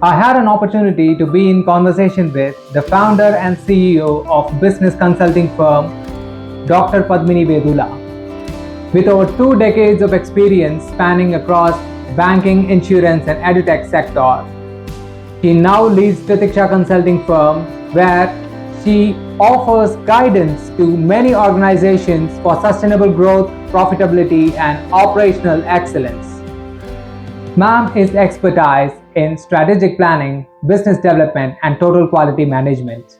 I had an opportunity to be in conversation with the founder and CEO of business consulting firm, Dr. Padmini Vedula. With over 2 decades of experience spanning across banking, insurance, and edutech sectors, she now leads Tritiksha Consulting Firm, where she offers guidance to many organizations for sustainable growth, profitability, and operational excellence. Ma'am is expertise in strategic planning, business development, and total quality management.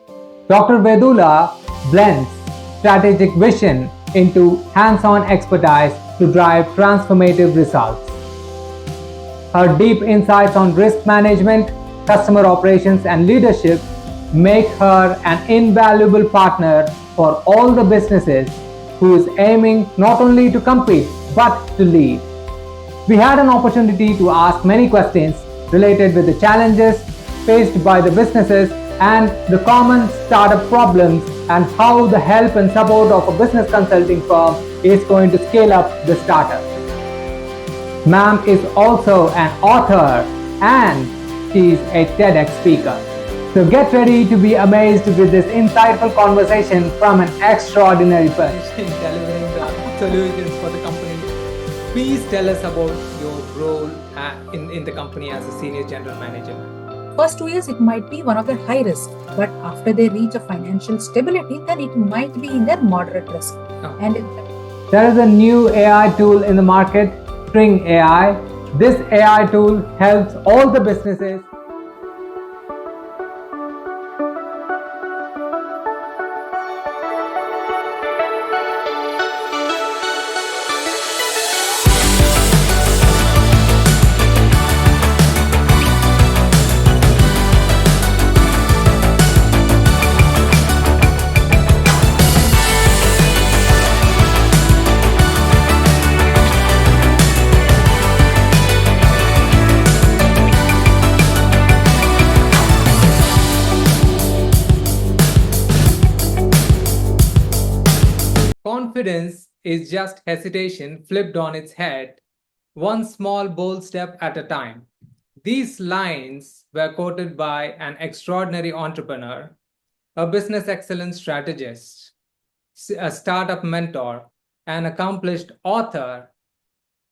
Dr. Vedula blends strategic vision into hands-on expertise to drive transformative results. Her deep insights on risk management, customer operations, and leadership make her an invaluable partner for all the businesses who is aiming not only to compete but to lead. We had an opportunity to ask many questions related with the challenges faced by the businesses and the common startup problems and how the help and support of a business consulting firm is going to scale up the startup. Ma'am is also an author and she's a TEDx speaker. So get ready to be amazed with this insightful conversation from an extraordinary person. Delivering the solutions for the company. Please tell us about your role in the company as a senior general manager. First 2 years, it might be one of the high risk, but after they reach a financial stability, then it might be in their moderate risk. Oh. And there is a new AI tool in the market, String AI. This AI tool helps all the businesses Confidence is just hesitation flipped on its head, one small bold step at a time. These lines were quoted by an extraordinary entrepreneur, a business excellence strategist, a startup mentor, an accomplished author,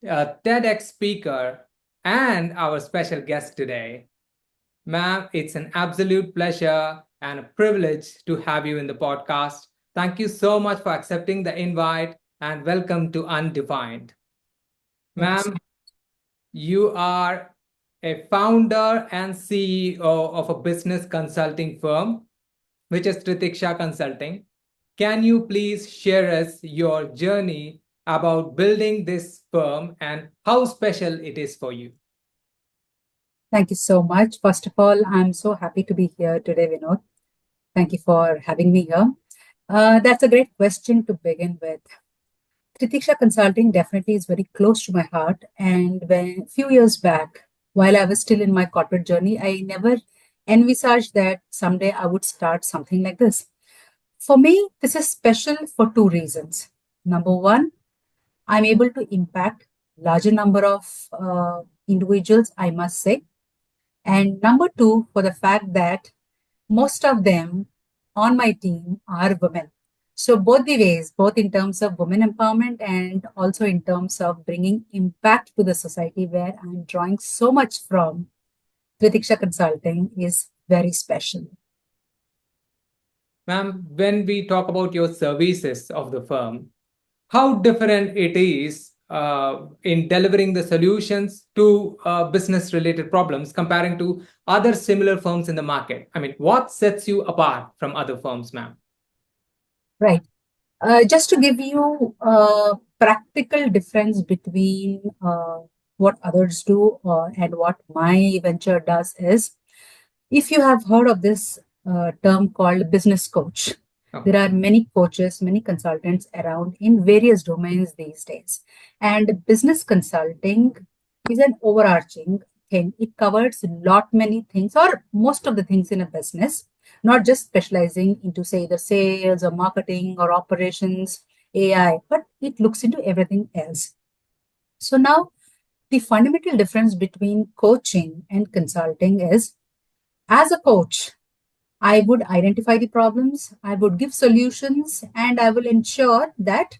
a TEDx speaker, and our special guest today. Ma'am, it's an absolute pleasure and a privilege to have you in the podcast. Thank you so much for accepting the invite and welcome to Undefined. Ma'am, you are a founder and CEO of a business consulting firm, which is Tritiksha Consulting. Can you please share us your journey about building this firm and how special it is for you? thank you so much. First of all, I'm so happy to be here today, Vinod. Thank you for having me here. That's a great question to begin with. Tritiksha Consulting definitely is very close to my heart. And when a few years back, while I was still in my corporate journey, I never envisaged that someday I would start something like this. For me, this is special for 2 reasons. Number one, I'm able to impact larger number of individuals, I must say. And number two, for the fact that most of them on my team are women. So both the ways, both in terms of women empowerment and also in terms of bringing impact to the society where I'm drawing so much from, Tritiksha Consulting is very special. Ma'am, when we talk about your services of the firm, how different it is in delivering the solutions to business-related problems comparing to other similar firms in the market? I mean, what sets you apart from other firms, ma'am? Right. Just to give you a practical difference between what others do and what my venture does is, if you have heard of this term called business coach, there are many coaches, many consultants around in various domains these days. And business consulting is an overarching thing. It covers many things or most of the things in a business, not just specializing into, say, the sales or marketing or operations, AI, but it looks into everything else. So now the fundamental difference between coaching and consulting is As a coach, I would identify the problems, I would give solutions, and I will ensure that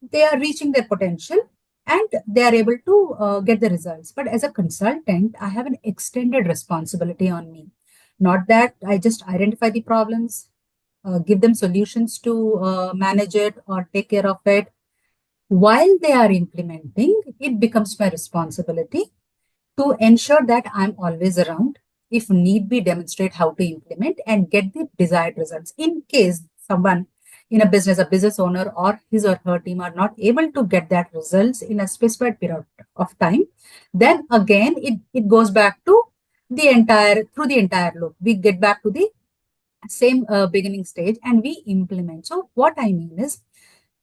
they are reaching their potential and they are able to get the results. But as a consultant, I have an extended responsibility on me. Not that I just identify the problems, give them solutions to manage it or take care of it. While they are implementing, it becomes my responsibility to ensure that I'm always around. If need be, demonstrate how to implement and get the desired results. In case someone in a business owner or his or her team are not able to get that results in a specified period of time, then again, it goes back to through the entire loop. We get back to the same beginning stage and we implement. So what I mean is,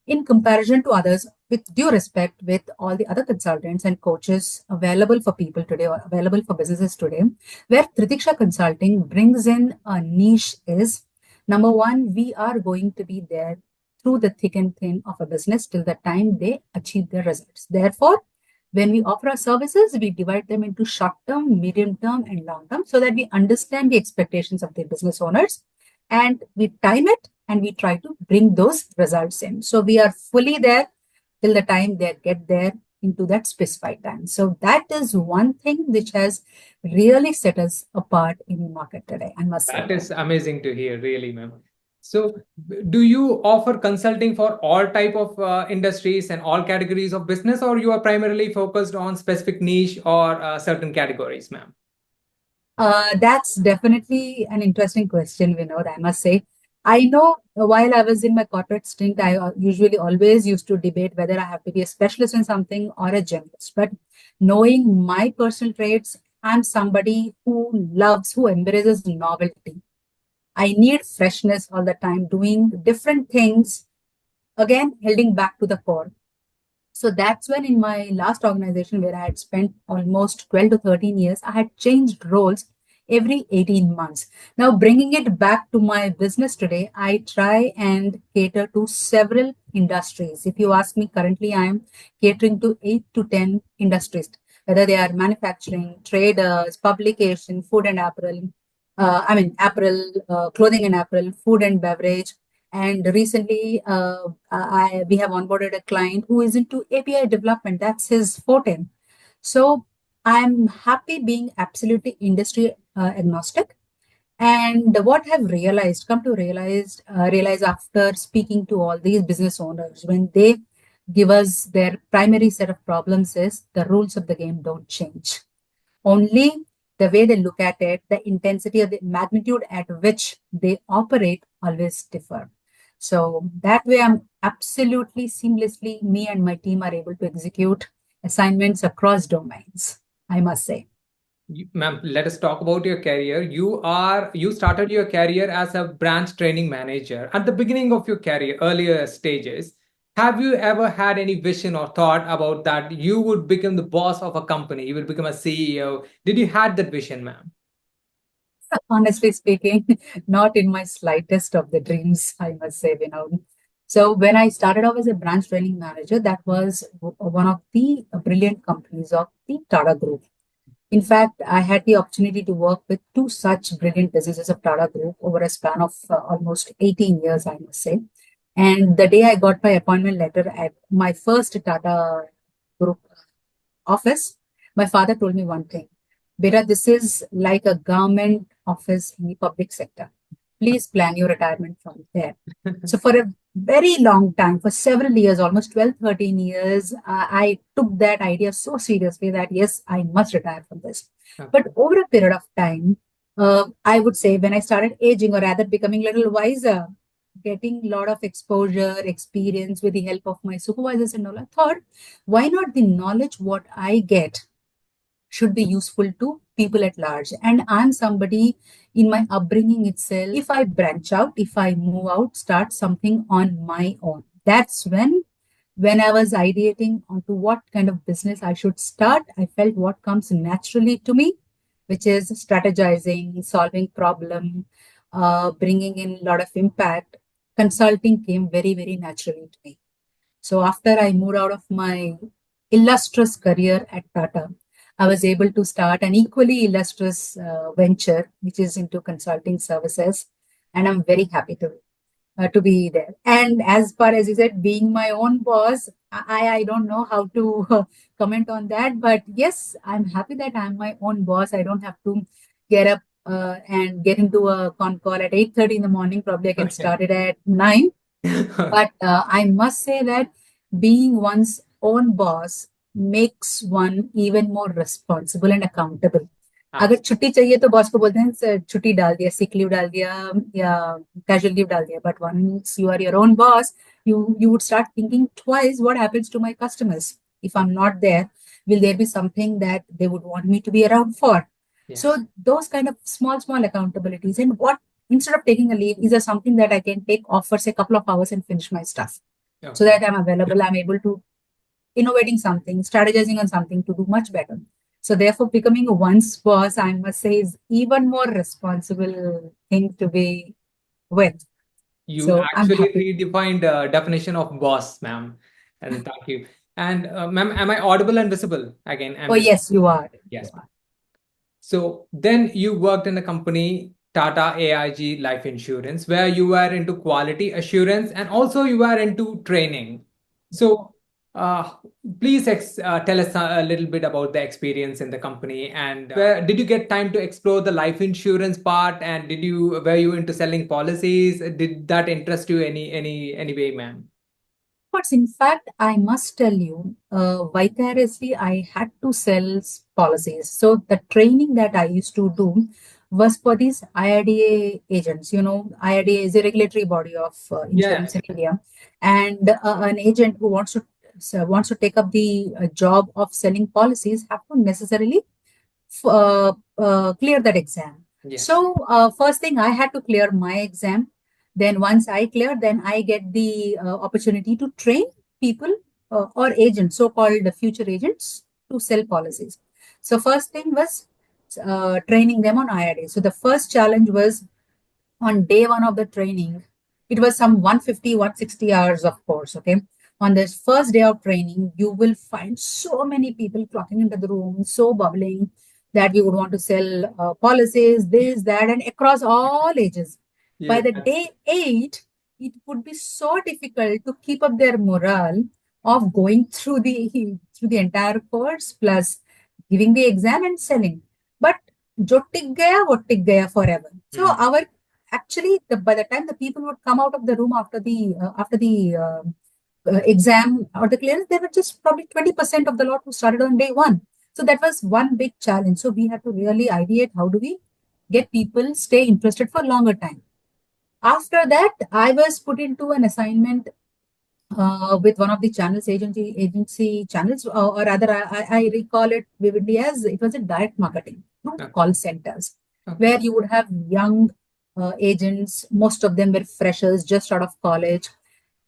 in comparison to others, with due respect, with all the other consultants and coaches available for people today or available for businesses today, where Tritiksha Consulting brings in a niche is, number one, we are going to be there through the thick and thin of a business till the time they achieve their results. Therefore, when we offer our services, we divide them into short term, medium term, and long term so that we understand the expectations of the business owners and we time it and we try to bring those results in. So we are fully there till the time they get there into that specified time. So that is one thing which has really set us apart in the market today, I must say. That is amazing to hear, really, ma'am. So do you offer consulting for all type of industries and all categories of business, or you are primarily focused on specific niche or certain categories, ma'am? That's definitely an interesting question, Vinod, I must say. I know while I was in my corporate stint, I usually always used to debate whether I have to be a specialist in something or a generalist. But knowing my personal traits, I'm somebody who embraces novelty. I need freshness all the time, doing different things, again, heading back to the core. So that's when in my last organization where I had spent almost 12 to 13 years, I had changed roles every 18 months. Now, bringing it back to my business today, I try and cater to several industries. If you ask me, currently I'm catering to 8 to 10 industries, whether they are manufacturing, traders, publication, food and apparel, apparel, clothing and apparel, food and beverage. And recently, we have onboarded a client who is into API development. That's his forte. So I'm happy being absolutely industry agnostic. And what I've come to realize after speaking to all these business owners, when they give us their primary set of problems is the rules of the game don't change. Only the way they look at it, the intensity or the magnitude at which they operate always differ. So that way I'm absolutely seamlessly, me and my team are able to execute assignments across domains, I must say. Ma'am, let us talk about your career. You started your career as a branch training manager. At the beginning of your career, earlier stages, have you ever had any vision or thought about that you would become the boss of a company, you would become a CEO? Did you had that vision, ma'am? Honestly speaking, not in my slightest of the dreams, I must say, Vinod. So when I started off as a branch training manager, that was one of the brilliant companies of the Tata Group. In fact, I had the opportunity to work with two such brilliant businesses of Tata Group over a span of almost 18 years, I must say. And the day I got my appointment letter at my first Tata Group office, my father told me one thing: Beta, this is like a government office in the public sector. Please plan your retirement from there. So for a very long time, for several years, almost 12, 13 years, I took that idea so seriously that yes, I must retire from this. Okay. But over a period of time, I would say when I started aging, or rather becoming a little wiser, getting a lot of exposure, experience with the help of my supervisors and all, I thought, why not the knowledge what I get should be useful to people at large. And I'm somebody in my upbringing itself, if I branch out, if I move out, start something on my own. That's when I was ideating onto what kind of business I should start, I felt what comes naturally to me, which is strategizing, solving problem, bringing in a lot of impact. Consulting came very, very naturally to me. So after I moved out of my illustrious career at Tata, I was able to start an equally illustrious venture, which is into consulting services, and I'm very happy to be there. And as far as you said, being my own boss, I don't know how to comment on that, but yes, I'm happy that I'm my own boss. I don't have to get up and get into a con call at 8:30 in the morning. Probably I can start it at 9. But I must say that being one's own boss makes one even more responsible and accountable. अगर छुट्टी चाहिए तो boss को बोलते हैं छुट्टी डाल दिया, सिक लीव डाल दिया या कैजुअल लीव डाल दिया. But once you are your own boss, you would start thinking twice, what happens to my customers if I'm not there? Will there be something that they would want me to be around for? Yes. So those kind of small accountabilities. And what, instead of taking a leave, is there something that I can take off for say a couple of hours and finish my stuff, so that I'm available, I'm able to innovating something, strategizing on something to do much better. So therefore, becoming a one's boss, I must say, is even more responsible thing to be with. You So actually redefined the definition of boss, ma'am. And thank you. And ma'am, am I audible and visible again? Yes, you are. Yes. You are. So then you worked in a company, Tata AIG Life Insurance, where you were into quality assurance and also you were into training. So please tell us a little bit about the experience in the company, and where did you get time to explore the life insurance part, and were you into selling policies? Did that interest you any way, ma'am? But in fact, I must tell you, vicariously, I had to sell policies. So the training that I used to do was for these IRDA agents. You know, IRDA is a regulatory body of insurance in India, and an agent who wants to take up the job of selling policies have to necessarily clear that exam. Yes. So first thing, I had to clear my exam. Then once I clear, then I get the opportunity to train people or agents, so-called future agents, to sell policies. So first thing was training them on IRDA. So the first challenge was on day one of the training. It was some 150, 160 hours of course, okay? On this first day of training, you will find so many people clocking into the room, so bubbling that we would want to sell policies, this, that, and across all ages. By the day 8, it would be so difficult to keep up their morale of going through the entire course plus giving the exam and selling. But jo tik gaya, wo tik gaya forever. So our actually by the time the people would come out of the room after the exam or the clearance, there were just probably 20% of the lot who started on day 1. So that was one big challenge. So we had to really ideate how do we get people stay interested for longer time. After that, I was put into an assignment with one of the channels, agency channels, or rather, I recall it vividly as it was a direct marketing call centers, where you would have young agents. Most of them were freshers just out of college.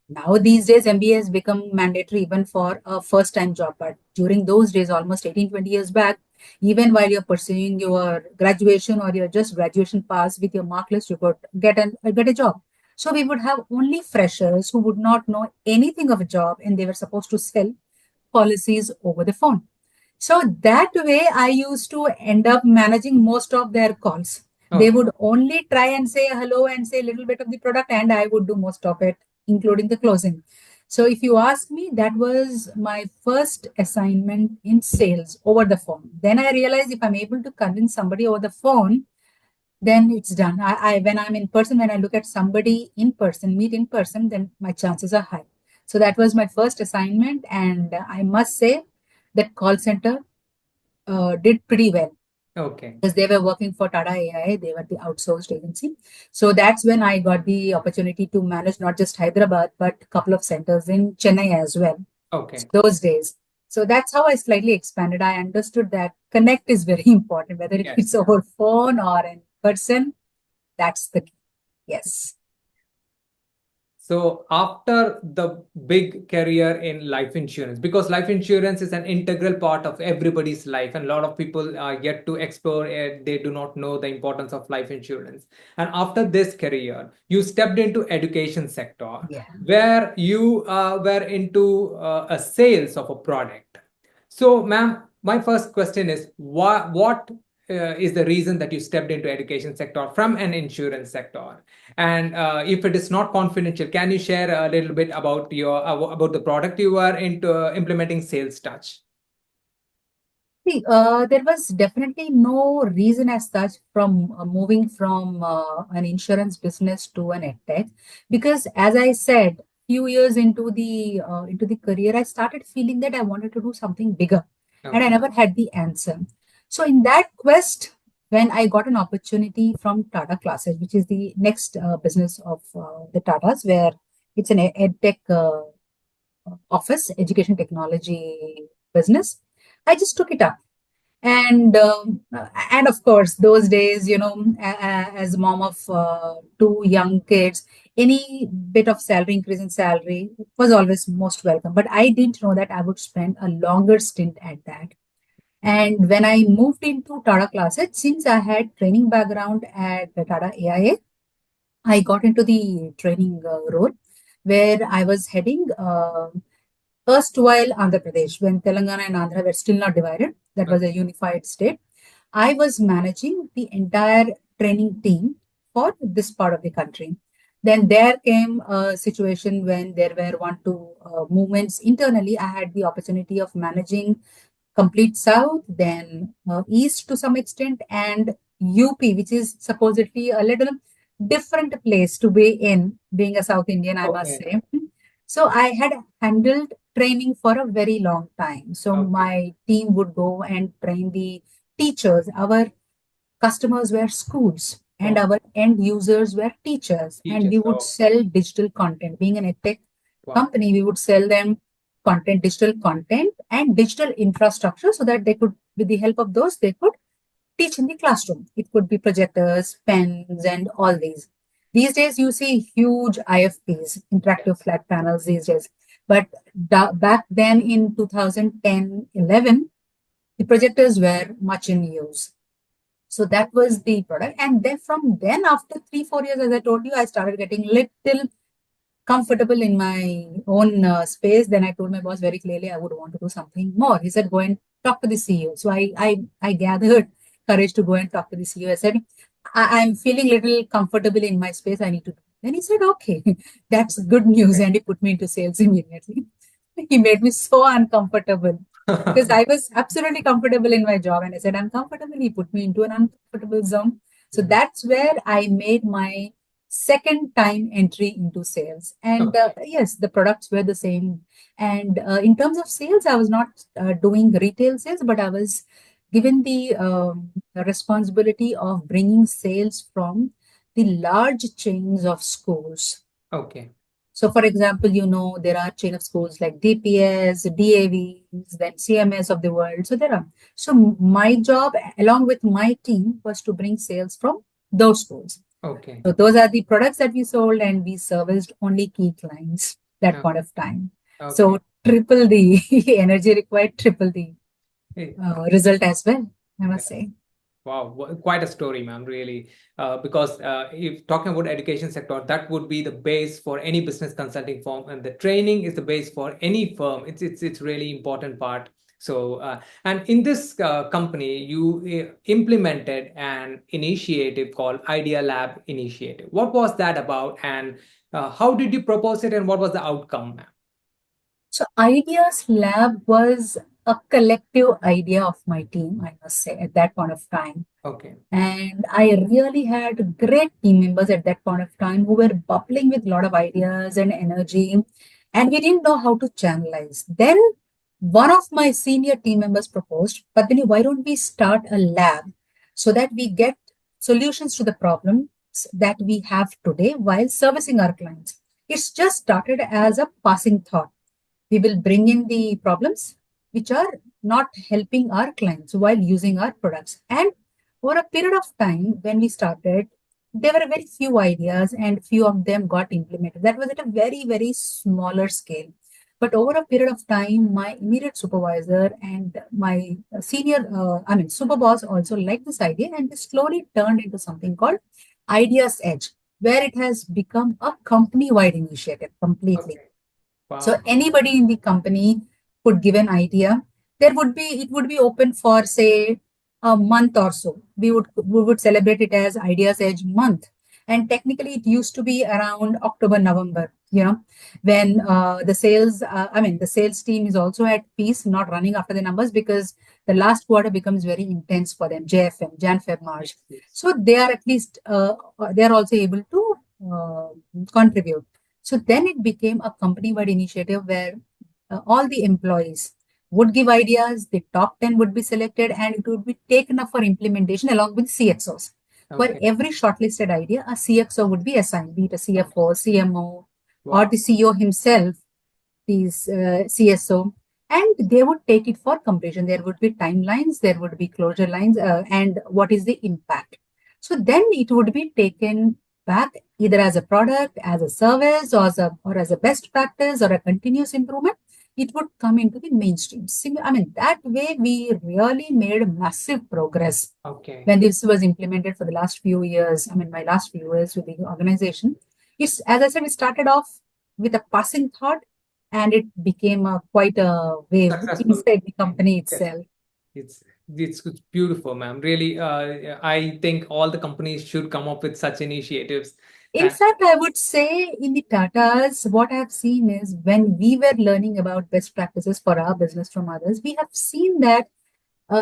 Now these days, MBA has become mandatory even for a first-time job. But during those days, almost 18, 20 years back, even while you're pursuing your graduation or you're just graduation pass with your mark list, you could get a job. So we would have only freshers who would not know anything of a job, and they were supposed to sell policies over the phone. So that way, I used to end up managing most of their calls. They would only try and say hello and say a little bit of the product, and I would do most of it, including the closing. So if you ask me, that was my first assignment in sales over the phone. Then I realized if I'm able to convince somebody over the phone, then it's done. When I'm in person, when I look at somebody in person, meet in person, then my chances are high. So that was my first assignment. And I must say that call center did pretty well. Okay. Because they were working for Tata AI, they were the outsourced agency. So that's when I got the opportunity to manage not just Hyderabad, but a couple of centers in Chennai as well. Okay. Those days. So that's how I slightly expanded. I understood that connect is very important, whether it's over phone or in person. That's the key. Yes. So after the big career in life insurance, because life insurance is an integral part of everybody's life, and a lot of people are yet to explore it, they do not know the importance of life insurance. And after this career, you stepped into education sector, where you were into a sales of a product. So, ma'am, my first question is, what is the reason that you stepped into education sector from an insurance sector? And if it is not confidential, can you share a little bit about about the product you are into implementing sales touch? See, there was definitely no reason as such from moving from an insurance business to an edtech, because as I said, few years into the career, I started feeling that I wanted to do something bigger, and I never had the answer. So in that quest, when I got an opportunity from Tata Classes, which is the next business of the Tatas, where it's an edtech office, education technology business, I just took it up. And of course, those days, as a mom of two young kids, any bit of salary increase in salary was always most welcome. But I didn't know that I would spend a longer stint at that. And when I moved into Tata Classes, since I had training background at the Tata AIA, I got into the training role where I was heading erstwhile Andhra Pradesh, when Telangana and Andhra were still not divided. That was a unified state. I was managing the entire training team for this part of the country. Then there came a situation when there were one, two movements internally. I had the opportunity of managing complete South, then East to some extent, and UP, which is supposedly a little different place to be in, being a South Indian, I must say. So I had handled training for a very long time. So my team would go and train the teachers. Our customers were schools and our end users were teachers. And we would sell digital content. Being an edtech company, we would sell them content, digital content and digital infrastructure, so that they could, with the help of those, they could teach in the classroom. It could be projectors, pens, and all these. These days, you see huge IFPs, interactive flat panels these days. But back then in 2010, 11, the projectors were much in use. So that was the product. And then from then, after 3-4 years, as I told you, I started getting little comfortable in my own space. Then I told my boss very clearly I would want to do something more. He said, go and talk to the CEO. So I gathered courage to go and talk to the CEO. I said, I'm feeling a little comfortable in my space. I need to. Then he said, okay, that's good news. And he put me into sales immediately. He made me so uncomfortable because I was absolutely comfortable in my job. And I said, I'm comfortable. He put me into an uncomfortable zone. So that's where I made my second time entry into sales. And yes, the products were the same. And in terms of sales, I was not doing retail sales, but I was given the responsibility of bringing sales from the large chains of schools. Okay. So, for example, there are chain of schools like DPS, DAVs, then CMS of the world. So there are. So my job, along with my team, was to bring sales from those schools. Okay. So those are the products that we sold, and we serviced only key clients that point of time. Okay. So triple the energy required, triple the result as well, I must say. Wow, quite a story, ma'am, really. Because if talking about education sector, that would be the base for any business consulting firm, and the training is the base for any firm. It's really important part. So, and in this company, you implemented an initiative called Idea Lab Initiative. What was that about, and how did you propose it, and what was the outcome, ma'am? So, Ideas Lab was a collective idea of my team, I must say, at that point of time. Okay. And I really had great team members at that point of time who were bubbling with a lot of ideas and energy, and we didn't know how to channelize. Then one of my senior team members proposed, Padmini, why don't we start a lab so that we get solutions to the problems that we have today while servicing our clients? It's just started as a passing thought. We will bring in the problems which are not helping our clients while using our products. And over a period of time, when we started, there were very few ideas and few of them got implemented. That was at a very, very smaller scale. But over a period of time, my immediate supervisor and my senior, super boss also liked this idea, and it slowly turned into something called Ideas Edge, where it has become a company-wide initiative completely. Okay. Wow. So anybody in the company could give an idea. it would be open for say a month or so. We would celebrate it as Ideas Edge month. And technically, it used to be around October, November, when the sales team is also at peace, not running after the numbers, because the last quarter becomes very intense for them, JFM, Jan, Feb, March. So they are at least, they are also able to contribute. So then it became a company-wide initiative where all the employees would give ideas, the top 10 would be selected, and it would be taken up for implementation along with CXOs. For every shortlisted idea, a CXO would be assigned, be it a CFO, CMO, or the CEO himself, these CSO, and they would take it for completion. There would be timelines, there would be closure lines, and what is the impact. So then it would be taken back either as a product, as a service, or as a best practice, or a continuous improvement. It would come into the mainstream. I mean, that way we really made massive progress when this was implemented for the last few years. I mean, my last few years with the organization. It's, as I said, it started off with a passing thought, and it became quite a wave inside the company itself. It's beautiful, ma'am. Really, I think all the companies should come up with such initiatives. In fact, I would say in the Tatas, what I've seen is when we were learning about best practices for our business from others, we have seen that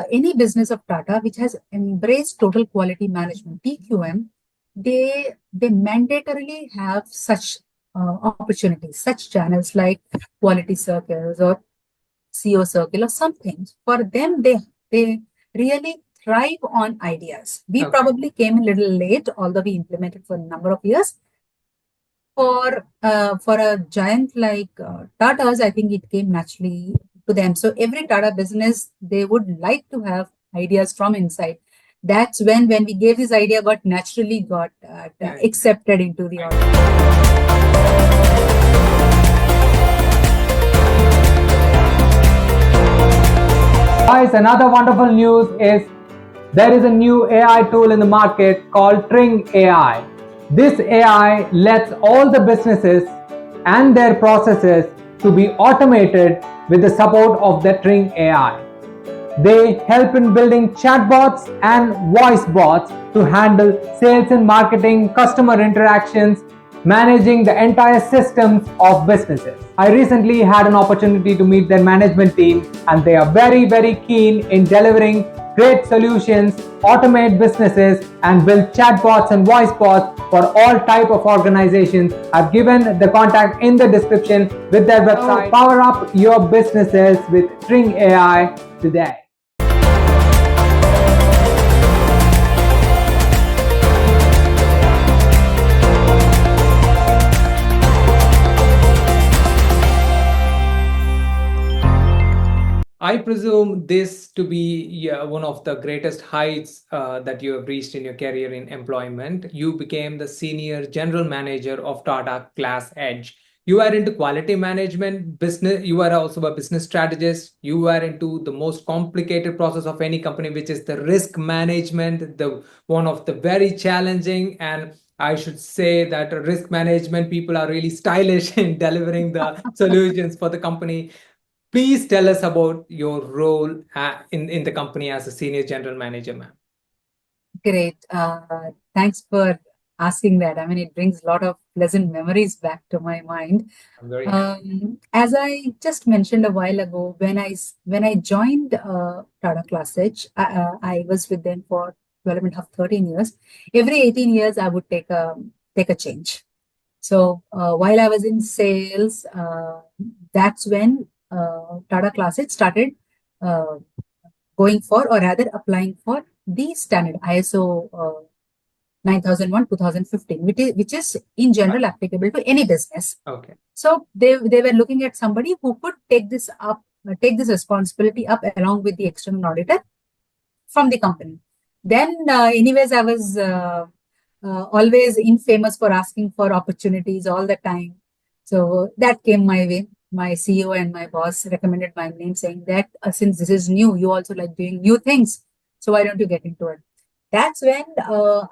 any business of Tata which has embraced total quality management, TQM, they mandatorily have such opportunities, such channels like quality circles or CO circle or something. For them, they really thrive on ideas. We probably came a little late, although we implemented for a number of years. For a giant like Tata's, I think it came naturally to them. So every Tata business, they would like to have ideas from inside. That's when we gave this idea, got accepted into the organization. Guys, another wonderful news is there is a new AI tool in the market called Tring AI. This AI lets all the businesses and their processes to be automated with the support of the Tring AI. They help in building chatbots and voice bots to handle sales and marketing, customer interactions, managing the entire systems of businesses. I recently had an opportunity to meet their management team, and they are very, very keen in delivering great solutions, automate businesses, and build chatbots and voice bots for all type of organizations. I've given the contact in the description with their website. Power up your businesses with Tring AI today. I presume this to be one of the greatest heights that you have reached in your career in employment. You became the senior general manager of Tata Class Edge. You are into quality management, business. You are also a business strategist. You are into the most complicated process of any company, which is the risk management, the one of the very challenging, and I should say that risk management people are really stylish in delivering the solutions for the company. Please tell us about your role in the company as a senior general manager, ma'am. Great. Thanks for asking that. I mean, it brings a lot of pleasant memories back to my mind. I'm very happy. As I just mentioned a while ago, when I joined Tata Class Edge, I was with them for 12 and a half, 13 years. Every 18 years, I would take a change. So while I was in sales, that's when Tata Class Edge started going for, or rather applying for, the standard ISO 9001:2015, which is in general applicable to any business. Okay. So they were looking at somebody who could take this responsibility up along with the external auditor from the company. Then, anyways, I was always infamous for asking for opportunities all the time. So that came my way. My CEO and my boss recommended my name, saying that since this is new, you also like doing new things. So why don't you get into it? That's when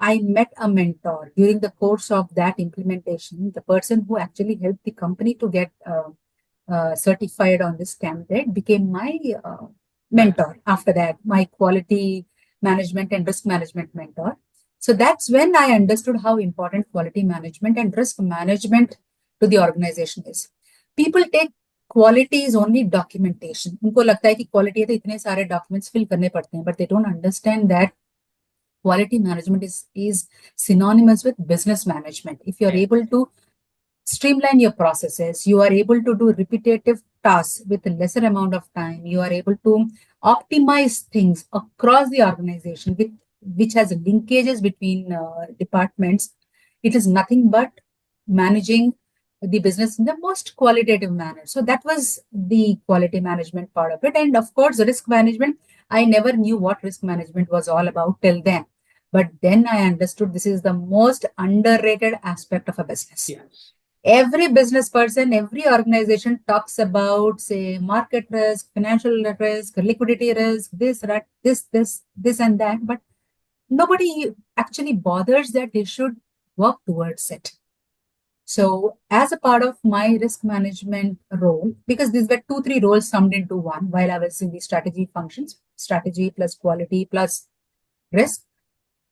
I met a mentor. During the course of that implementation, the person who actually helped the company to get certified on this candidate became my mentor after that, my quality management and risk management mentor. So that's when I understood how important quality management and risk management to the organization is. People take quality is only documentation. उनको लगता है कि quality है तो इतने सारे documents fill करने पड़ते हैं, but they don't understand that quality management is synonymous with business management. If you're able to streamline your processes, you are able to do repetitive tasks with a lesser amount of time, you are able to optimize things across the organization which has linkages between departments. It is nothing but managing the business in the most qualitative manner. So that was the quality management part of it. And of course, risk management, I never knew what risk management was all about till then. But then I understood this is the most underrated aspect of a business. Yes. Every business person, every organization talks about, say, market risk, financial risk, liquidity risk, this, and that. But nobody actually bothers that they should work towards it. So as a part of my risk management role, because these were 2-3 roles summed into one while I was in the strategy functions, strategy plus quality plus risk,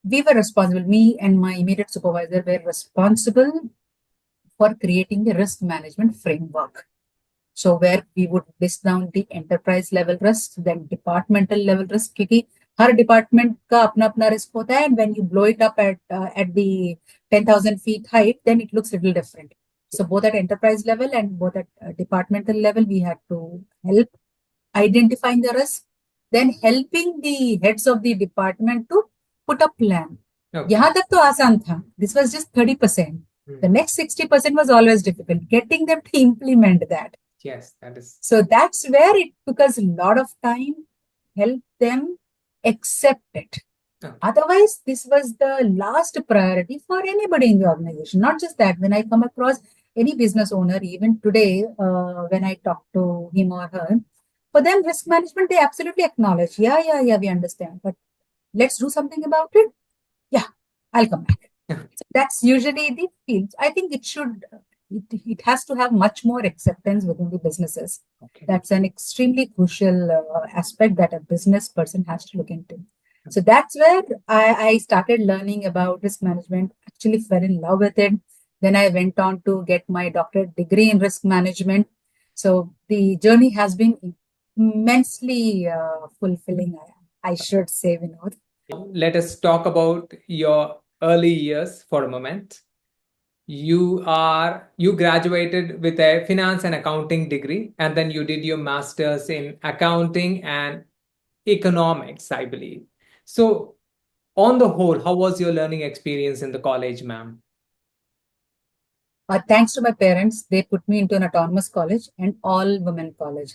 we were responsible, me and my immediate supervisor were responsible for creating the risk management framework. So where we would list down the enterprise level risk, then departmental level risk, क्योंकि हर department का अपना risk होता है, and when you blow it up at the 10,000 feet height, then it looks a little different. So both at enterprise level and both at departmental level, we had to help identifying the risk, then helping the heads of the department to put a plan. यहाँ तक तो आसान था. This was just 30%. The next 60% was always difficult, getting them to implement that. Yes, that is. So that's where it took us a lot of time, help them accept it. Okay. Otherwise, this was the last priority for anybody in the organization. Not just that, when I come across any business owner, even today, when I talk to him or her, for them, risk management, they absolutely acknowledge, yeah, we understand, but let's do something about it. Yeah, I'll come back. So that's usually the field. I think it has to have much more acceptance within the businesses. Okay. That's an extremely crucial aspect that a business person has to look into. So that's where I started learning about risk management, actually fell in love with it. Then I went on to get my doctorate degree in risk management. So the journey has been immensely fulfilling, I should say, Vinod. Let us talk about your early years for a moment. You graduated with a finance and accounting degree, and then you did your master's in accounting and economics, I believe. So on the whole, how was your learning experience in the college, ma'am? Thanks to my parents, they put me into an autonomous college and all women college.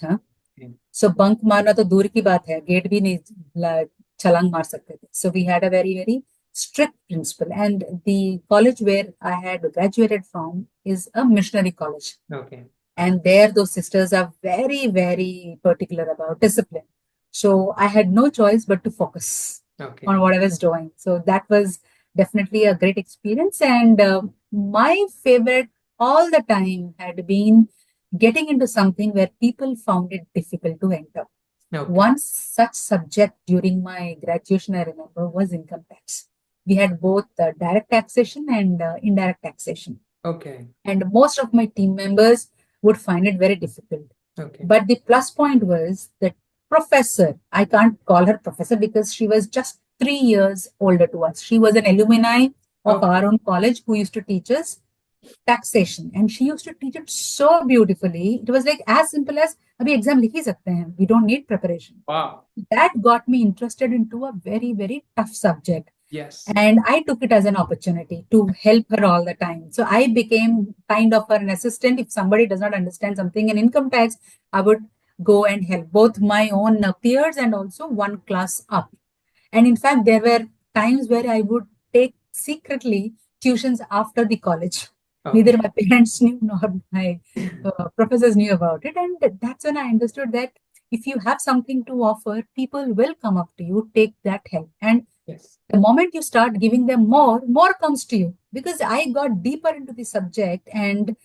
So bunk मारना तो दूर की बात है, gate भी नहीं छलांग मार सकते थे. So we had a very, very strict principle, and the college where I had graduated from is a missionary college. Okay. And there those sisters are very, very particular about discipline. So I had no choice but to focus on what I was doing. So that was definitely a great experience. And my favorite all the time had been getting into something where people found it difficult to enter. Okay. One such subject during my graduation, I remember, was income tax. We had both direct taxation and indirect taxation. Okay. And most of my team members would find it very difficult. Okay. But the plus point was that professor, I can't call her professor because she was just 3 years older to us. She was an alumni of our own college who used to teach us taxation, and she used to teach it so beautifully. It was like as simple as abhi exam likh hi sakte hain. We don't need preparation. Wow. That got me interested into a very, very tough subject. Yes. And I took it as an opportunity to help her all the time. So I became kind of an assistant. If somebody does not understand something in income tax, I would go and help both my own peers and also one class up. And in fact, there were times where I would take secretly tuitions after the college. Okay. Neither my parents knew nor my professors knew about it. And that's when I understood that if you have something to offer, people will come up to you, take that help. And yes, the moment you start giving them more comes to you. Because I got deeper into the subject, and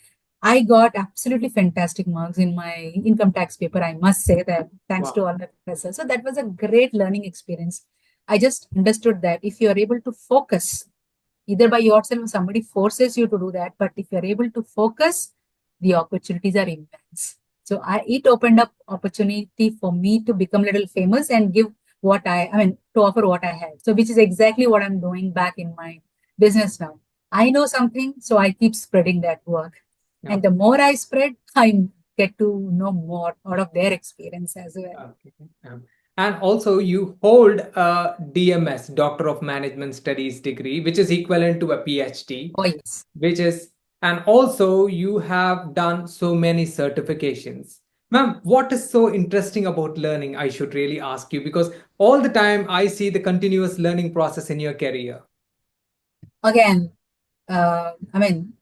I got absolutely fantastic marks in my income tax paper. I must say that thanks to Wow. all my professors. So that was a great learning experience. I just understood that if you are able to focus, either by yourself or somebody forces you to do that, but if you're able to focus, the opportunities are immense. So it opened up opportunity for me to become a little famous and give to offer what I had. So which is exactly what I'm doing back in my business now. I know something, so I keep spreading that work. Yeah. And the more I spread, I get to know more out of their experience as well. Okay. And also, you hold a DMS, Doctor of Management Studies degree, which is equivalent to a PhD, Oh, yes. which is, and also you have done so many certifications. Ma'am, what is so interesting about learning? I should really ask you because all the time I see the continuous learning process in your career. Again, I mean,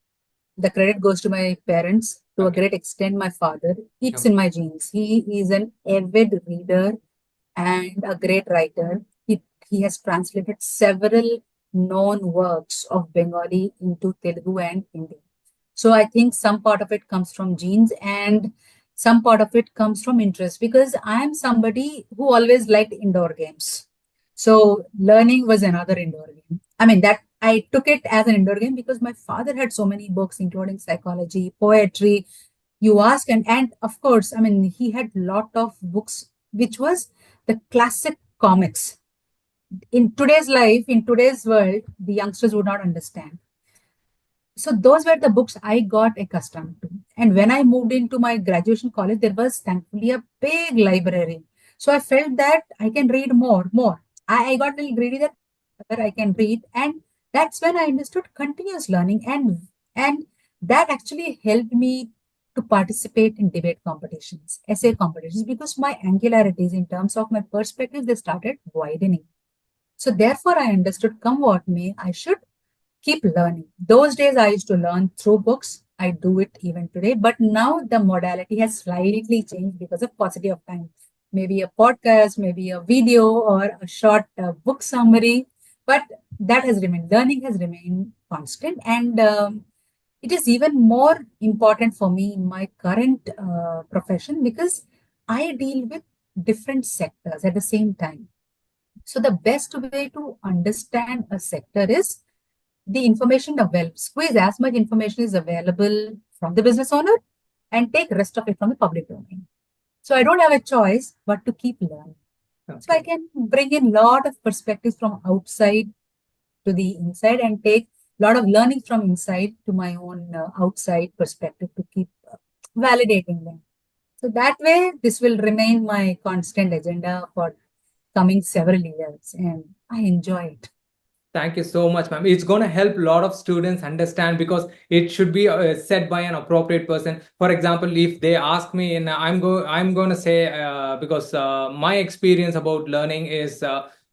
the credit goes to my parents, to a Okay. great extent, my father. It's Okay. in my genes. He is an avid reader and a great writer. He has translated several known works of Bengali into Telugu and Hindi. So I think some part of it comes from genes and some part of it comes from interest because I am somebody who always liked indoor games. So learning was another indoor game. I mean, that I took it as an indoor game because my father had so many books, including psychology, poetry. You ask, and of course, I mean, he had lot of books, which was the classic comics. In today's life, in today's world, the youngsters would not understand. So those were the books I got accustomed to. And when I moved into my graduation college, there was thankfully a big library. So I felt that I can read more. I got a little greedy that I can read. And that's when I understood continuous learning. And that actually helped me to participate in debate competitions, essay competitions, because my angularities in terms of my perspective, they started widening. So therefore I understood come what may, I should keep learning. Those days I used to learn through books. I do it even today, but now the modality has slightly changed because of paucity of time. Maybe a podcast, maybe a video or a short book summary, but that has remained. Learning has remained constant, and it is even more important for me in my current profession because I deal with different sectors at the same time. So the best way to understand a sector is the information available. Squeeze as much information is available from the business owner and take rest of it from the public domain. So I don't have a choice but to keep learning. So I Okay. can bring in lot of perspectives from outside to the inside and take a lot of learning from inside to my own outside perspective to keep validating them. So that way, this will remain my constant agenda for coming several years, and I enjoy it. Thank you so much, ma'am. It's going to help a lot of students understand because it should be said by an appropriate person. For example, if they ask me, and I'm going to say because my experience about learning is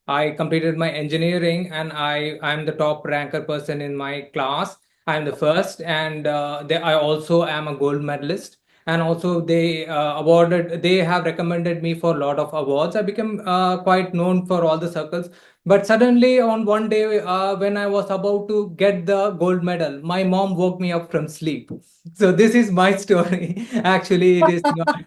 I completed my engineering and I'm the top ranker person in my class. I'm the first, and I also am a gold medalist. And also they have recommended me for a lot of awards. I became quite known for all the circles, but suddenly, on one day, when I was about to get the gold medal, my mom woke me up from sleep. So this is my story. Actually, it is not.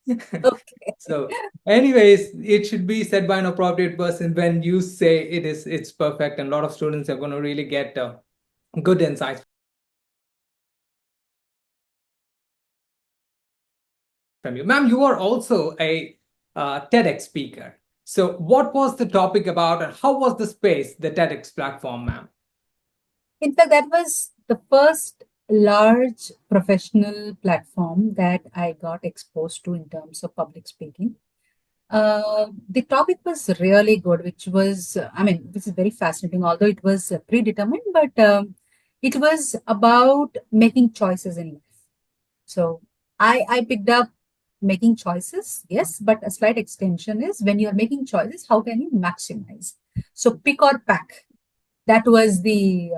Okay. So, anyways, it should be said by an appropriate person when you say it's perfect, and a lot of students are going to really get good insights from you. Ma'am, you are also a TEDx speaker. So, what was the topic about, and how was the space, the TEDx platform, ma'am? In fact, that was the first large professional platform that I got exposed to in terms of public speaking. The topic was really good, which was, this is very fascinating, although it was predetermined, but it was about making choices in life. So I picked up making choices, yes, but a slight extension is when you're making choices, how can you maximize? So pick or pack. That was the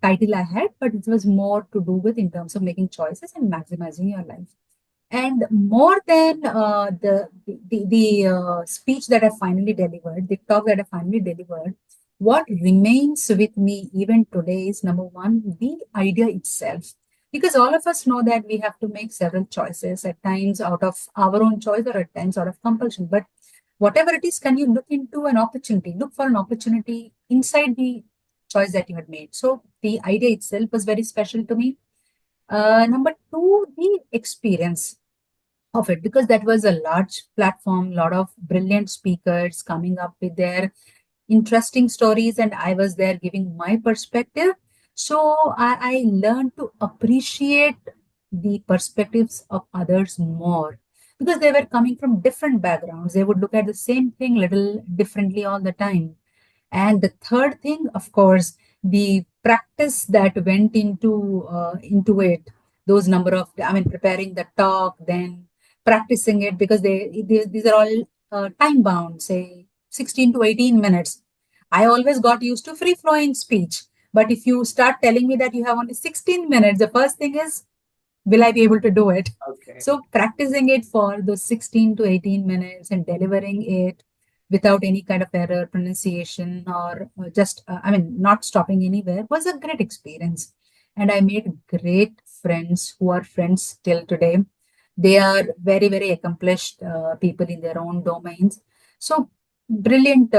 title I had, but it was more to do with in terms of making choices and maximizing your life. And more than the speech that I finally delivered, the talk that I finally delivered, what remains with me even today is number one, the idea itself. Because all of us know that we have to make several choices, at times out of our own choice or at times out of compulsion. But whatever it is, can you look into an opportunity, look for an opportunity inside the choice that you had made? So the idea itself was very special to me. Number two, the experience of it, because that was a large platform, lot of brilliant speakers coming up with their interesting stories, and I was there giving my perspective. So I learned to appreciate the perspectives of others more, because they were coming from different backgrounds. They would look at the same thing little differently all the time. And the third thing, of course, the practice that went into it. Those number of, I mean, preparing the talk, then practicing it, because these are all time bound, say 16 to 18 minutes. I always got used to free flowing speech. But if you start telling me that you have only 16 minutes, the first thing is, will I be able to do it? Okay. So practicing it for those 16 to 18 minutes and delivering it without any kind of error, pronunciation, or just, I mean, not stopping anywhere was a great experience. And I made great friends who are friends till today. They are very, very accomplished people in their own domains. So brilliant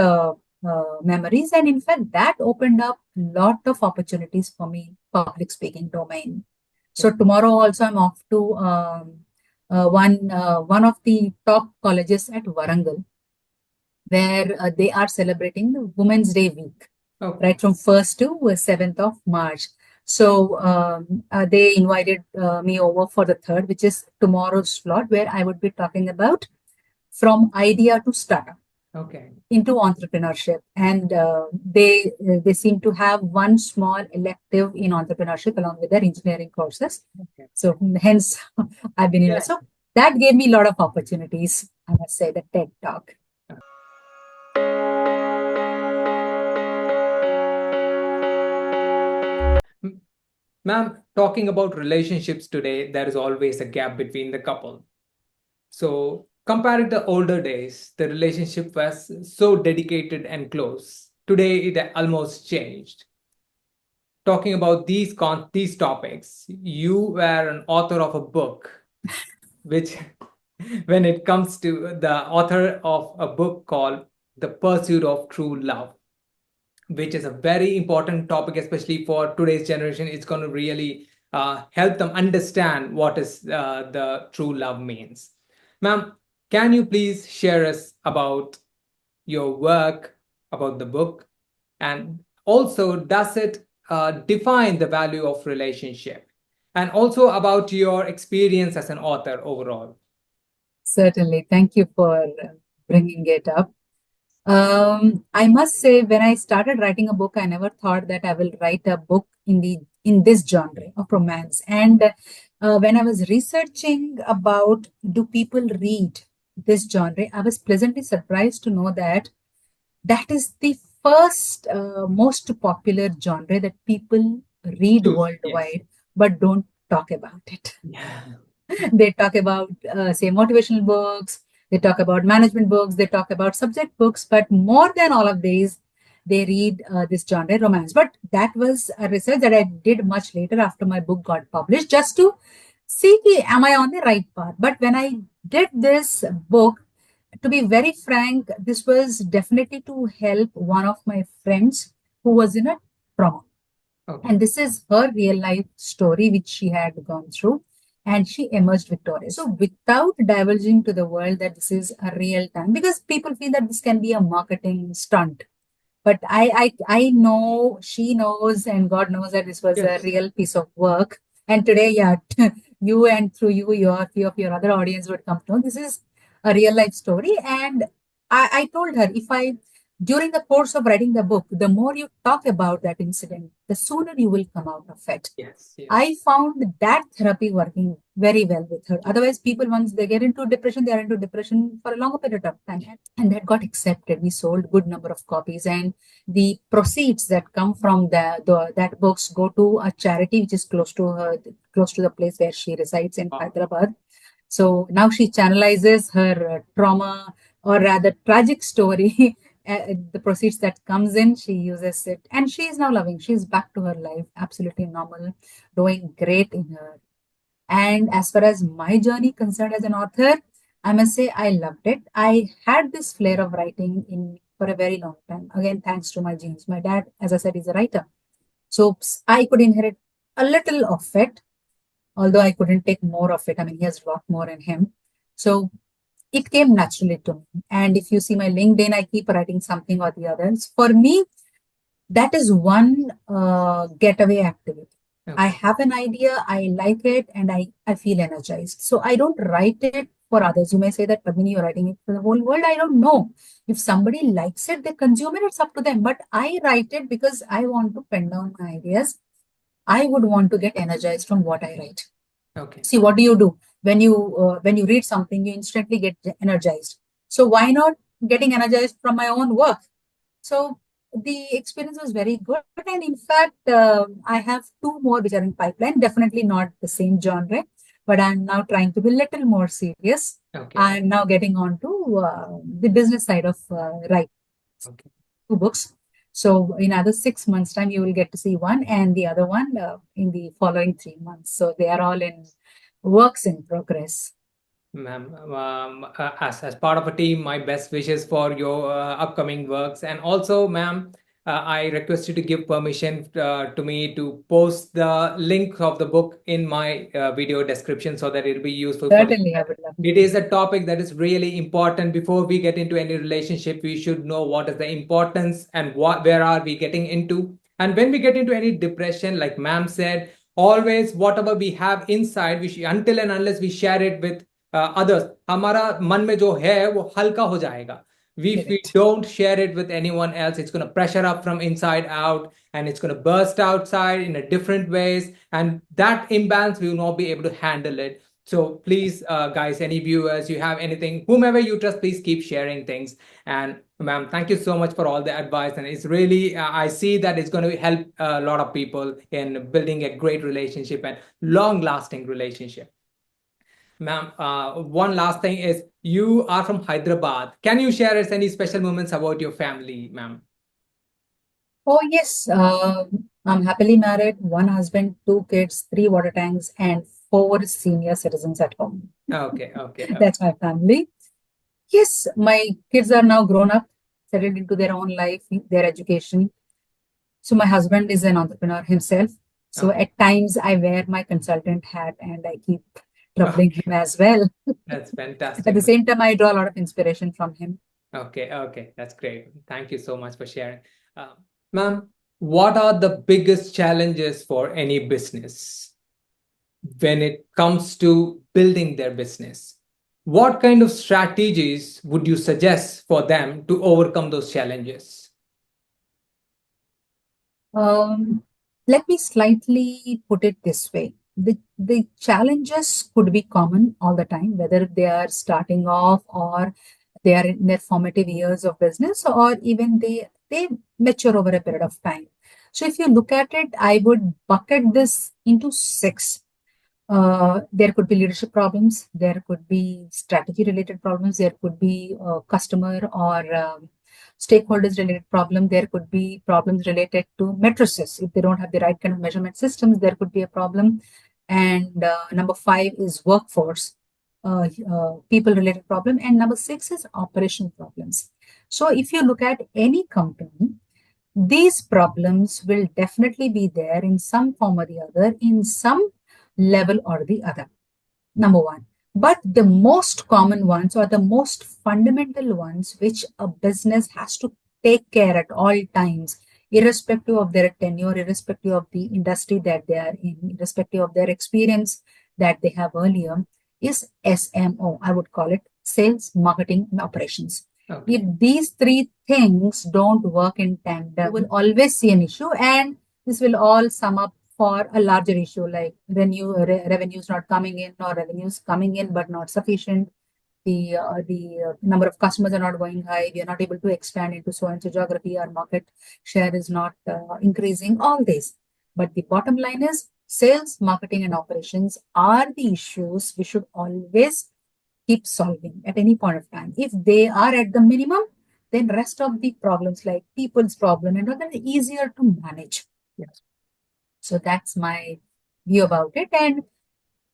memories. And in fact, that opened up a lot of opportunities for me, public speaking domain. So tomorrow also I'm off to one of the top colleges at Warangal, where they are celebrating the Women's Day week, Okay. right, from 1st to 7th of March. So they invited me over for the third, which is tomorrow's slot, where I would be talking about from idea to startup Okay. into entrepreneurship. And they seem to have one small elective in entrepreneurship along with their engineering courses. Okay. So hence I've been in. So that gave me a lot of opportunities, I must say, the TED Talk. Ma'am, talking about relationships today, there is always a gap between the couple. So, comparing the older days, the relationship was so dedicated and close. Today, it almost changed. Talking about these topics, you were an author of a book, which, when it comes to the author of a book called The Pursuit of True Love, which is a very important topic, especially for today's generation. It's going to really help them understand what is the true love means. Ma'am, can you please share us about your work, about the book, and also does it define the value of relationship, and also about your experience as an author overall? Certainly. Thank you for bringing it up. I must say, when I started writing a book, I never thought that I will write a book in this genre of romance. And when I was researching about do people read this genre, I was pleasantly surprised to know that that is the first most popular genre that people read worldwide, but don't talk about it. Yeah. They talk about, say, motivational books, they talk about management books, they talk about subject books, but more than all of these, they read this genre, romance. But that was a research that I did much later after my book got published, just to see, am I on the right path? But when I did this book, to be very frank, this was definitely to help one of my friends who was in a trauma. Okay. And this is her real life story, which she had gone through, and she emerged victorious. So, without divulging to the world that this is a real time, because people feel that this can be a marketing stunt. But I know, she knows, and God knows that this was a real piece of work. And today, yeah, you and through you, your few of your other audience would come to know this is a real life story. And I told her, if I, during the course of writing the book, the more you talk about that incident, the sooner you will come out of it. Yes. I found that therapy working very well with her. Otherwise, people, once they get into depression, they are into depression for a longer period of time. And that got accepted. We sold good number of copies, and the proceeds that come from that books go to a charity which is close to her, close to the place where she resides in Hyderabad. So now she channelizes her trauma, or rather tragic story, the proceeds that comes in, she uses it, and she is now loving. She's back to her life, absolutely normal, doing great in her. And as far as my journey concerned as an author, I must say I loved it. I had this flair of writing in for a very long time. Again, thanks to my genes. My dad, as I said, is a writer. So I could inherit a little of it, although I couldn't take more of it. I mean, he has a lot more in him. So it came naturally to me. And if you see my LinkedIn, I keep writing something or the other. For me, that is one getaway activity. Okay. I have an idea, I like it, and I feel energized. So I don't write it for others. You may say that, Padmini, you're writing it for the whole world. I don't know. If somebody likes it, they consume it, it's up to them. But I write it because I want to pen down my ideas. I would want to get energized from what I write. Okay. See, what do? When you read something, you instantly get energized. So why not getting energized from my own work? So the experience was very good. And in fact, I have 2 more which are in pipeline, definitely not the same genre, but I'm now trying to be a little more serious. Okay. I'm now getting on to the business side of writing. Okay. 2 books. So in another 6 months' time, you will get to see one, and the other one in the following 3 months. So they are all in works in progress. Ma'am, as part of a team, my best wishes for your upcoming works. And also, ma'am, I request you to give permission to me to post the link of the book in my video description so that it'll be useful. Certainly, I would love it is a topic that is really important. Before we get into any relationship, we should know what is the importance and where are we getting into. And when we get into any depression, like ma'am said, always whatever we have inside, we should, until and unless we share it with others, हमारा मन में जो है वो हल्का हो जाएगा. If we don't share it with anyone else, it's going to pressure up from inside out, and it's going to burst outside in a different ways. And that imbalance, we will not be able to handle it. So please, guys, any viewers, you have anything, whomever you trust, please keep sharing things. And ma'am, thank you so much for all the advice. And it's really, I see that it's going to help a lot of people in building a great relationship and long-lasting relationship. Ma'am, one last thing is, you are from Hyderabad. Can you share us any special moments about your family, ma'am? Oh, yes. I'm happily married, 1 husband, 2 kids, 3 water tanks, and 4 senior citizens at home. Okay. That's my family. Yes, my kids are now grown up, settled into their own life, their education. So my husband is an entrepreneur himself. So at times I wear my consultant hat and I keep troubling him as well. That's fantastic. At the same time, I draw a lot of inspiration from him. Okay. That's great. Thank you so much for sharing. Ma'am, what are the biggest challenges for any business when it comes to building their business? What kind of strategies would you suggest for them to overcome those challenges? Let me slightly put it this way. The challenges could be common all the time, whether they are starting off or they are in their formative years of business, or even they mature over a period of time. So if you look at it, I would bucket this into 6. There could be leadership problems, there could be strategy related problems, there could be customer or stakeholders related problem, there could be problems related to matrices. If they don't have the right kind of measurement systems, there could be a problem. And number 5 is workforce, people related problem. And number 6 is operational problems. So if you look at any company, these problems will definitely be there in some form or the other, in some level or the other. Number 1. But the most common ones, or the most fundamental ones, which a business has to take care at all times, irrespective of their tenure, irrespective of the industry that they are in, irrespective of their experience that they have earlier, is SMO. I would call it sales, marketing, and operations. Okay. If these 3 things don't work in tandem, you will always see an issue, and this will all sum up for a larger issue like revenues not coming in, or revenues coming in but not sufficient. The number of customers are not going high. We are not able to expand into so and so geography. Our market share is not increasing. All this, but the bottom line is sales, marketing, and operations are the issues we should always keep solving at any point of time. If they are at the minimum, then rest of the problems like people's problem and all that are easier to manage. Yes. So that's my view about it. And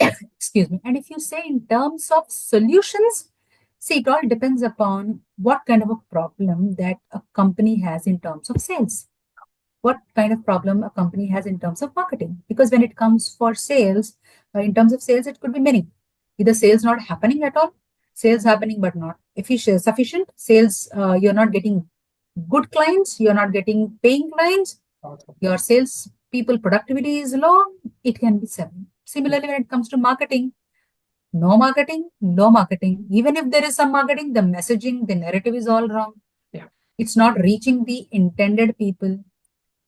excuse me. And if you say in terms of solutions, see, it all depends upon what kind of a problem that a company has in terms of sales. What kind of problem a company has in terms of marketing. Because when it comes for sales, in terms of sales, it could be many. Either sales not happening at all, sales happening but not efficient, sufficient, sales, you're not getting good clients, you're not getting paying clients, your sales people productivity is low, it can be 7. Similarly, when it comes to marketing, no marketing, no marketing. Even if there is some marketing, the messaging, the narrative is all wrong. Yeah. It's not reaching the intended people.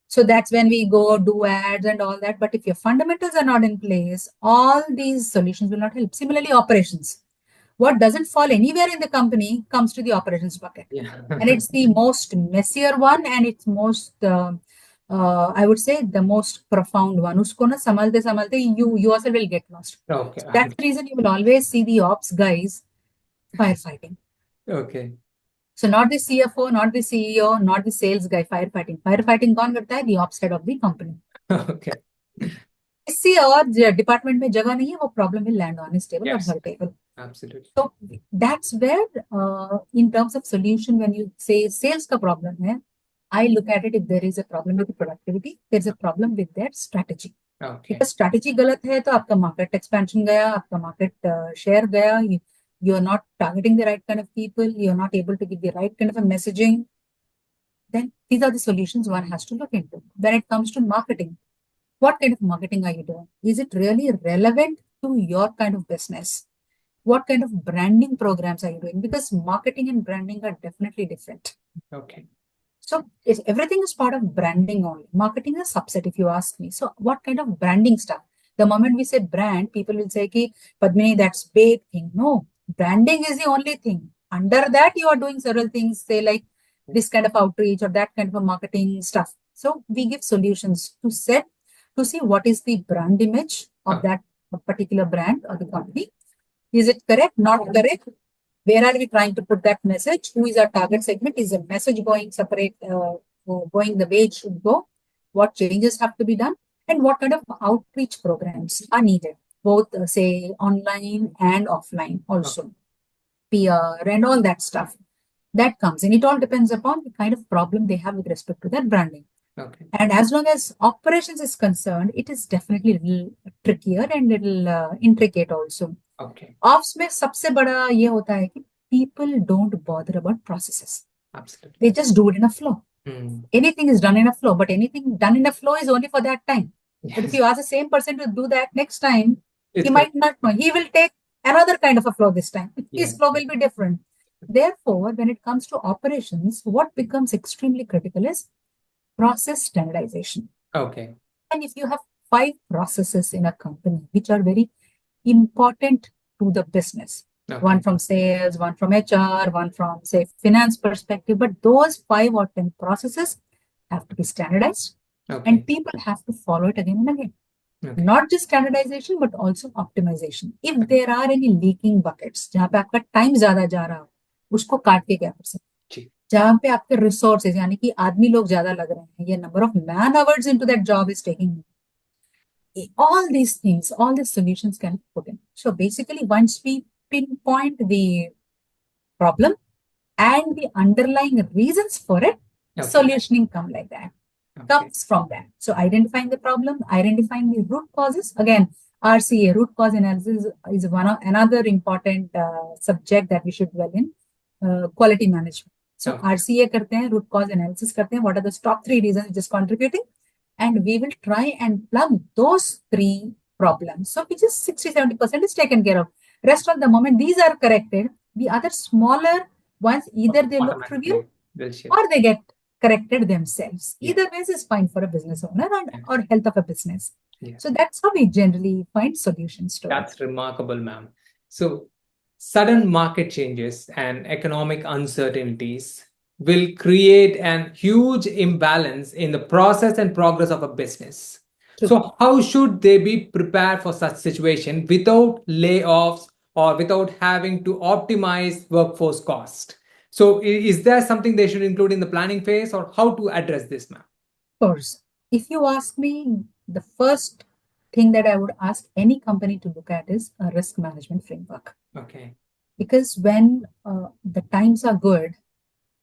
So that's when we go do ads and all that. But if your fundamentals are not in place, all these solutions will not help. Similarly, operations. What doesn't fall anywhere in the company comes to the operations bucket. Yeah. And it's the most messier one, and it's most, I would say, the most profound one. Usko na samalte, you yourself will get lost. Okay. That's the reason you will always see the ops guys firefighting. Okay. So not the CFO, not the CEO, not the sales guy firefighting. Firefighting कौन करता है? The ops head of the company. Okay. किसी और department में जगह नहीं है, वो problem will land on his table Yes. or her table. Absolutely. So that's where, in terms of solution, when you say sales का problem है, I look at it if there is a problem with the productivity, there's a problem with their strategy. Okay. Because strategy गलत है तो आपका market expansion गया, आपका market share गया, you're not targeting the right kind of people, you're not able to give the right kind of a messaging, then these are the solutions one has to look into. When it comes to marketing, what kind of marketing are you doing? Is it really relevant to your kind of business? What kind of branding programs are you doing? Because marketing and branding are definitely different. Okay. So everything is part of branding only. Marketing is a subset, if you ask me. So what kind of branding stuff? The moment we say brand, people will say, "Ki, Padmini, that's big thing." No, branding is the only thing. Under that, you are doing several things, say like this kind of outreach or that kind of a marketing stuff. So we give solutions to see what is the brand image of that particular brand or the company. Is it correct? Not correct? Where are we trying to put that message? Who is our target segment? Is the message going separate, going the way it should go? What changes have to be done? And what kind of outreach programs are needed? Both, say, online and offline also. PR and all that stuff. That comes in. It all depends upon the kind of problem they have with respect to their branding. Okay. And as long as operations is concerned, it is definitely a little trickier and little intricate also. Okay. Ops में सबसे बड़ा ये होता है कि people don't bother about processes. Absolutely. They just do it in a flow. Anything is done in a flow, but anything done in a flow is only for that time. Yes. But if you ask the same person to do that next time, It's he might not know. He will take another kind of a flow this time. His Yes. flow will be different. Therefore, when it comes to operations, what becomes extremely critical is process standardization. Okay. And if you have 5 processes in a company, which are very important to the business, Okay. one from sales, one from HR, one from, say, finance perspective, but those 5 or 10 processes have to be standardized. Okay. And people have to follow it again and again. Okay. Not just standardization, but also optimization. If there are any leaking buckets, जहाँ पे आपका time ज़्यादा जा रहा हो, उसको काट के क्या कर सकते? जी. जहाँ पे आपके resources, यानी कि आदमी लोग ज़्यादा लग रहे हैं, ये number of man hours into that job is taking. All these things, all these solutions can be put in. So basically, once we pinpoint the problem and the underlying reasons for it, Okay. solutioning come like that. Okay. Comes from that. So identifying the problem, identifying the root causes. Again, RCA, root cause analysis, is another important subject that we should dwell in. Quality management. So Okay. RCA करते हैं, root cause analysis करते हैं. What are the top 3 reasons which is contributing? And we will try and plug those 3 problems. So which is 60-70% is taken care of. Rest of the moment these are corrected, the other smaller ones either they look trivial or they get corrected themselves. Yeah. Either ways is fine for a business owner or health of a business. Yeah. So that's how we generally find solutions to it. That's remarkable, ma'am. So sudden market changes and economic uncertainties will create a huge imbalance in the process and progress of a business. True. So how should they be prepared for such situation without layoffs or without having to optimize workforce cost? So is there something they should include in the planning phase, or how to address this, ma'am? Of course, if you ask me, the first thing that I would ask any company to look at is a risk management framework. Okay. Because when the times are good,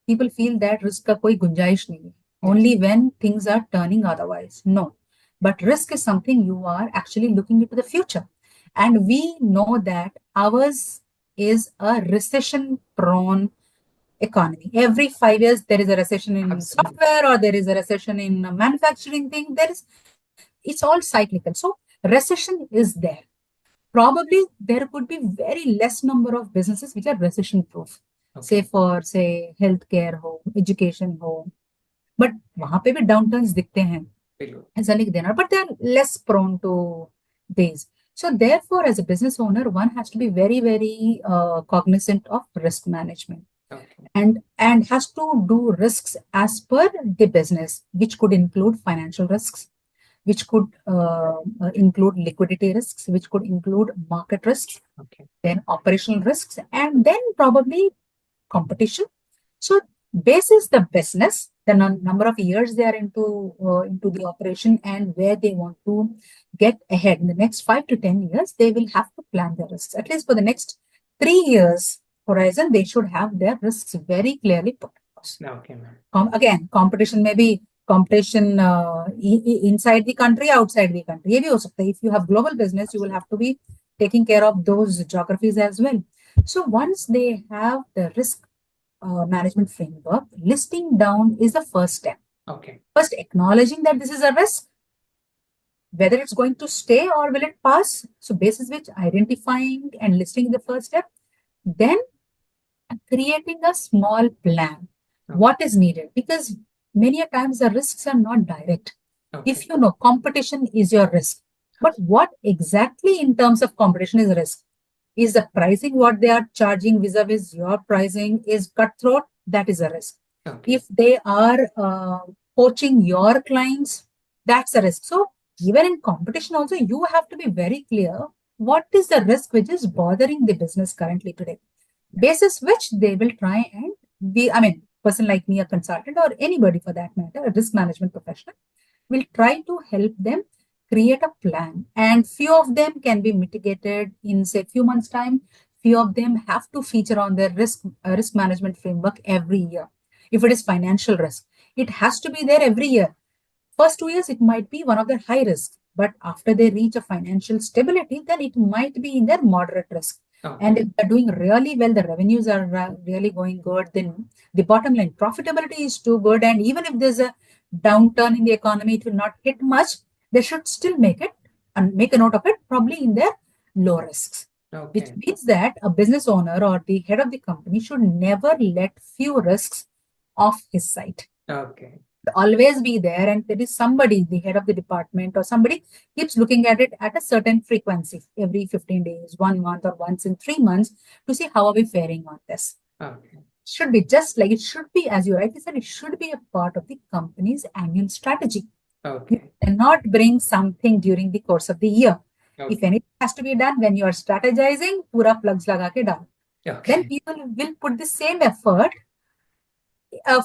people feel that risk का कोई गुंजाइश नहीं है. Only when things are turning otherwise. No. But risk is something you are actually looking into the future. And we know that ours is a recession-prone economy. Every 5 years, there is a recession in software, or there is a recession in manufacturing thing. It's all cyclical. So recession is there. Probably there could be very less number of businesses which are recession proof. Say healthcare हो, education हो, but वहाँ पे भी downturns दिखते हैं. ऐसा नहीं देना, but they are less prone to these. So therefore, as a business owner, one has to be very, very cognizant of risk management. And has to do risks as per the business, which could include financial risks, which could include liquidity risks, which could include market risks, then operational risks, and then probably competition. So basis the business, the number of years they are into the operation, and where they want to get ahead in the next 5 to 10 years, they will have to plan their risks. At least for the next 3 years horizon, they should have their risks very clearly put across. Okay, ma'am. Again, competition may be competition inside the country, outside the country. ये भी हो सकता है. If you have global business, you will have to be taking care of those geographies as well. So once they have the risk management framework, listing down is the first step. Okay. First, acknowledging that this is a risk, whether it's going to stay or will it pass. So basis which identifying and listing the first step, then creating a small plan. What is needed? Because many a times the risks are not direct. If you know competition is your risk, but what exactly in terms of competition is risk? Is the pricing what they are charging vis-a-vis your pricing is cutthroat? That is a risk. If they are poaching your clients, that's a risk. So even in competition also, you have to be very clear what is the risk which is bothering the business currently today. Basis which they will try and be, person like me, a consultant, or anybody for that matter, a risk management professional, will try to help them create a plan. And few of them can be mitigated in, say, few months' time. Few of them have to feature on their risk management framework every year. If it is financial risk, it has to be there every year. First 2 years, it might be one of their high risk. But after they reach a financial stability, then it might be in their moderate risk. And if they're doing really well, the revenues are really going good, then the bottom line profitability is too good. And even if there's a downturn in the economy, it will not hit much. They should still make it and make a note of it, probably in their low risks. Which means that a business owner or the head of the company should never let few risks off his sight. Always be there, and there is somebody, the head of the department or somebody, keeps looking at it at a certain frequency, every 15 days, 1 month, or once in 3 months, to see how are we faring on this. Should be just like it should be, as you rightly said, it should be a part of the company's annual strategy. You cannot bring something during the course of the year. If anything has to be done when you are strategizing, pura plugs laga ke dal. Then people will put the same effort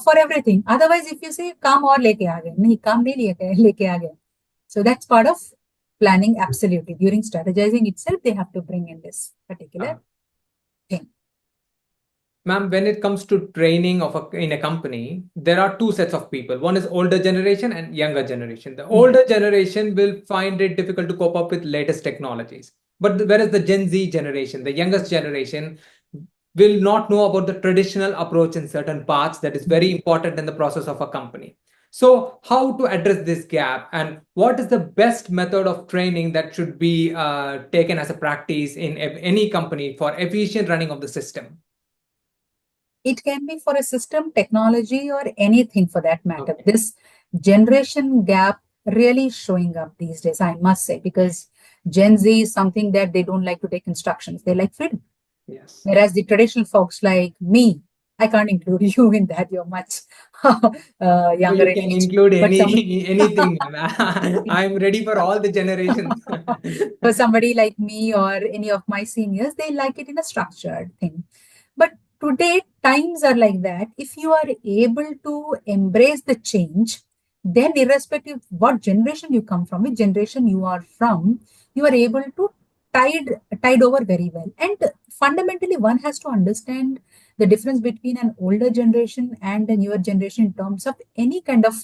for everything. Otherwise, if you say काम और लेके आ गए, नहीं काम नहीं लेके आ गए. So that's part of planning. Absolutely, during strategizing itself, they have to bring in this particular thing. Ma'am, when it comes to training in a company, there are two sets of people. One is older generation and younger generation. The older generation will find it difficult to cope up with latest technologies. But whereas the Gen Z generation, the youngest generation, will not know about the traditional approach in certain parts that is very important in the process of a company. So how to address this gap, and what is the best method of training that should be taken as a practice in any company for efficient running of the system? It can be for a system, technology, or anything for that matter. This generation gap really showing up these days, I must say, because Gen Z is something that they don't like to take instructions. They like freedom. Whereas the traditional folks like me, I can't include you in that. You're much younger. You can include anything. I'm ready for all the generations. For somebody like me or any of my seniors, they like it in a structured thing. But to date, times are like that. If you are able to embrace the change, then irrespective of what generation you come from, which generation you are from, you are able to tide over very well. And fundamentally, one has to understand the difference between an older generation and a newer generation in terms of any kind of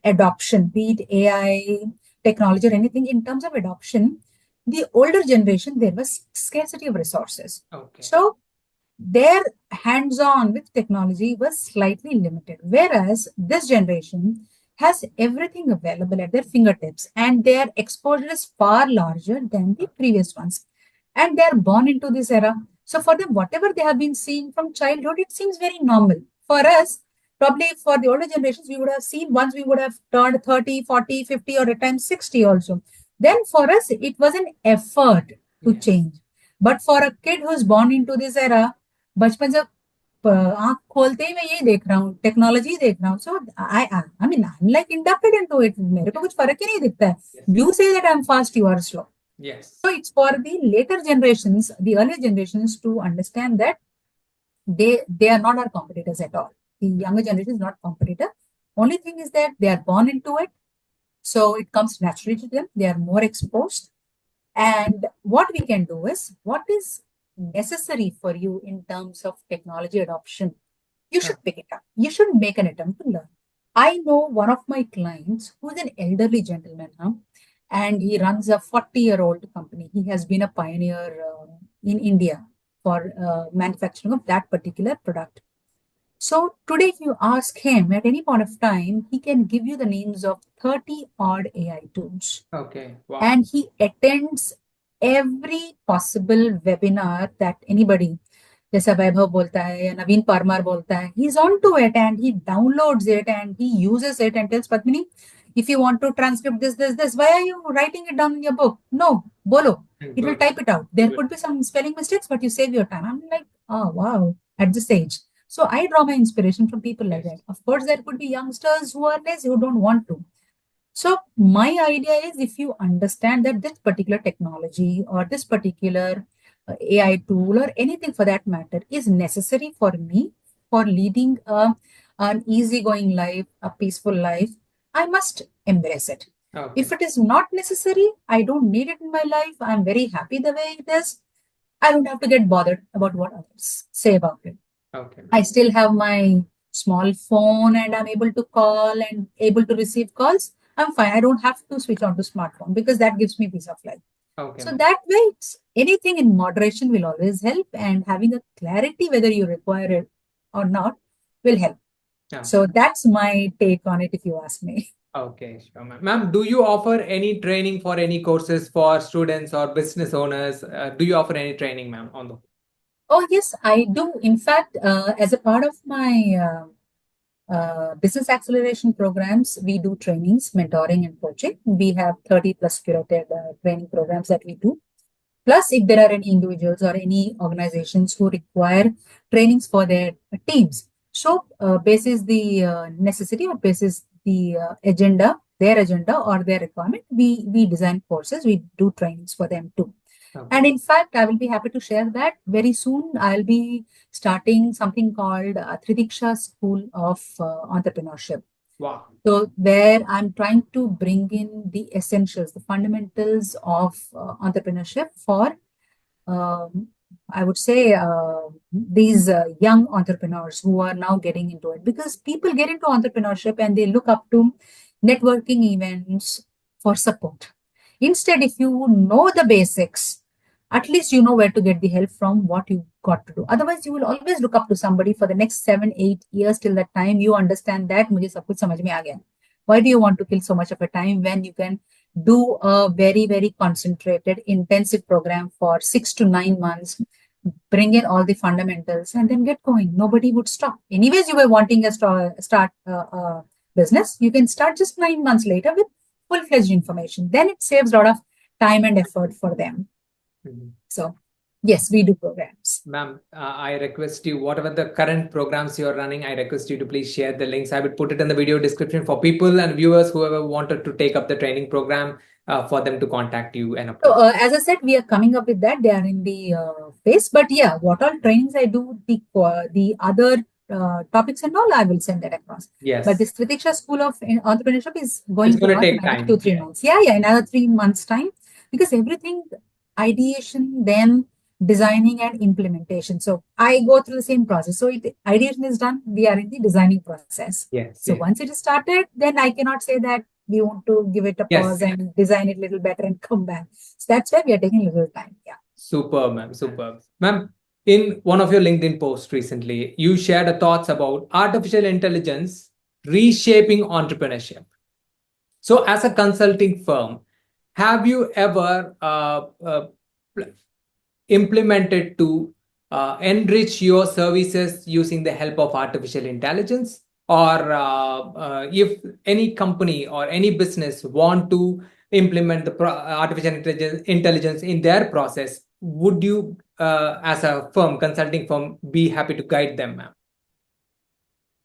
adoption, be it AI, technology, or anything. In terms of adoption, the older generation, there was scarcity of resources. Okay. So their hands-on with technology was slightly limited, whereas this generation has everything available at their fingertips, and their exposure is far larger than the previous ones, and they are born into this era. So for them, whatever they have been seeing from childhood, it seems very normal. For us, probably for the older generations, we would have seen once we would have turned 30, 40, 50, or at times 60 also. Then for us, it was an effort to change. But for a kid who's born into this era, बचपन से आँख खोलते ही मैं ये देख रहा हूँ, technology देख रहा हूँ. So I mean, I'm like inducted into it. मेरे को कुछ फर्क ही नहीं दिखता है. You say that I'm fast, you are slow. Yes. So it's for the later generations, the earlier generations, to understand that they are not our competitors at all. The younger generation is not competitor. Only thing is that they are born into it. So it comes naturally to them. They are more exposed. And what we can do is, what is necessary for you in terms of technology adoption, you should pick it up. You should make an attempt to learn. I know one of my clients who's an elderly gentleman, and he runs a 40-year-old company. He has been a pioneer in India for manufacturing of that particular product. So today, if you ask him at any point of time, he can give you the names of 30 odd AI tools. Okay. Wow. And he attends every possible webinar that anybody, जैसा वैभव बोलता है या नवीन परमार बोलता है, he's on to it and he downloads it and he uses it and tells Padmini, if you want to transcript this, why are you writing it down in your book? No, bolo. It will type it out. There could be some spelling mistakes, but you save your time. I'm like, oh, wow, at this age. So I draw my inspiration from people like that. Of course, there could be youngsters who are lazy, who don't want to. So my idea is, if you understand that this particular technology or this particular AI tool or anything for that matter is necessary for me for leading an easygoing life, a peaceful life, I must embrace it. Okay. If it is not necessary, I don't need it in my life, I'm very happy the way it is, I don't have to get bothered about what others say about it. Okay. I still have my small phone and I'm able to call and able to receive calls. I'm fine. I don't have to switch on to smartphone because that gives me peace of life. Okay. So that way, anything in moderation will always help, and having a clarity whether you require it or not will help. Yeah. So that's my take on it, if you ask me. Okay, sure, ma'am. Ma'am, do you offer any training for any courses for students or business owners? Do you offer any training, ma'am, on the? Oh, yes, I do. In fact, as a part of my business acceleration programs, we do trainings, mentoring, and coaching. We have 30 plus curated training programs that we do. Plus, if there are any individuals or any organizations who require trainings for their teams, so basis the necessity or basis the agenda, their agenda or their requirement, we design courses, we do trainings for them too. Okay. And in fact, I will be happy to share that very soon. I'll be starting something called Tritiksha School of Entrepreneurship. Wow. So where I'm trying to bring in the essentials, the fundamentals of entrepreneurship for, I would say, these young entrepreneurs who are now getting into it. Because people get into entrepreneurship and they look up to networking events for support. Instead, if you know the basics, at least you know where to get the help from, what you got to do. Otherwise, you will always look up to somebody for the next 7-8 years till that time you understand that mujhe sab kuch samajh mein aa gaya. Why do you want to kill so much of a time when you can do a very, very concentrated, intensive program for 6 to 9 months, bring in all the fundamentals and then get going? Nobody would stop. Anyways, you were wanting to start a business. You can start just 9 months later with full-fledged information. Then it saves a lot of time and effort for them. Mm-hmm. So, yes, we do programs. Ma'am, I request you, whatever the current programs you're running, I request you to please share the links. I will put it in the video description for people and viewers, whoever wanted to take up the training program, for them to contact you. And so, as I said, we are coming up with that. They are in the phase. But yeah, what all trainings I do, the other topics and all, I will send that across. Yes. But this Tritiksha School of Entrepreneurship is going to take another time. 2-3 months. Yeah, another 3 months time, because everything, ideation, then designing and implementation. So I go through the same process. So ideation is done, we are in the designing process. Yes. So once it is started, then I cannot say that we want to give it a pause and design it a little better and come back. So that's why we are taking a little time. Yeah. Superb, ma'am. Superb. Ma'am, in one of your LinkedIn posts recently, you shared a thoughts about artificial intelligence reshaping entrepreneurship. So as a consulting firm, have you ever implemented to enrich your services using the help of artificial intelligence? Or if any company or any business want to implement the artificial intelligence in their process, would you, as a firm, consulting firm, be happy to guide them, ma'am?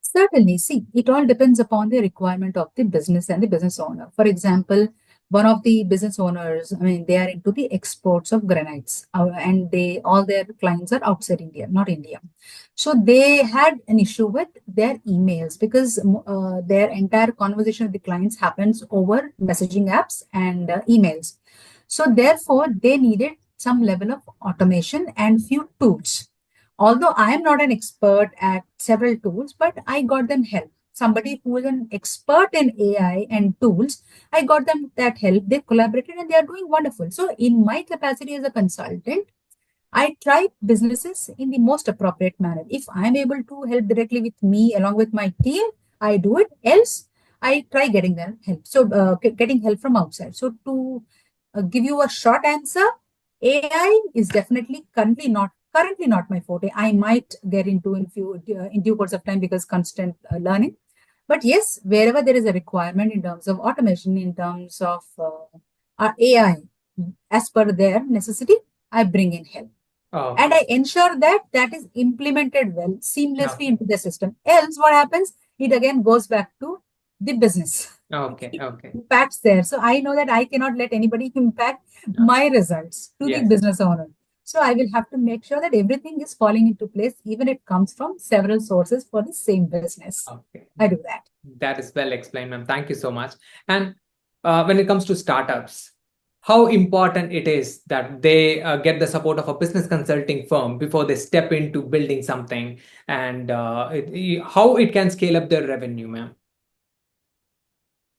Certainly. See, it all depends upon the requirement of the business and the business owner. For example, one of the business owners, I mean, they are into the exports of granites, and all their clients are outside India, not India. So they had an issue with their emails, because their entire conversation with the clients happens over messaging apps and emails. So therefore, they needed some level of automation and few tools. Although I am not an expert at several tools, but I got them help. Somebody who is an expert in AI and tools, I got them that help. They collaborated and they are doing wonderful. So in my capacity as a consultant, I try businesses in the most appropriate manner. If I'm able to help directly with me along with my team, I do it. Else, I try getting their help. So getting help from outside. So to give you a short answer, AI is definitely currently not my forte. I might get into in due course of time, because constant learning. But yes, wherever there is a requirement in terms of automation, in terms of AI, as per their necessity, I bring in help. Okay. And I ensure that that is implemented well, seamlessly into the system. Else, what happens? It again goes back to the business. Okay. Impacts there. So I know that I cannot let anybody impact my results to the business owner. So I will have to make sure that everything is falling into place, even if it comes from several sources for the same business. Okay. I do that. That is well explained, ma'am. Thank you so much. And when it comes to startups, how important it is that they get the support of a business consulting firm before they step into building something, and how it can scale up their revenue, ma'am?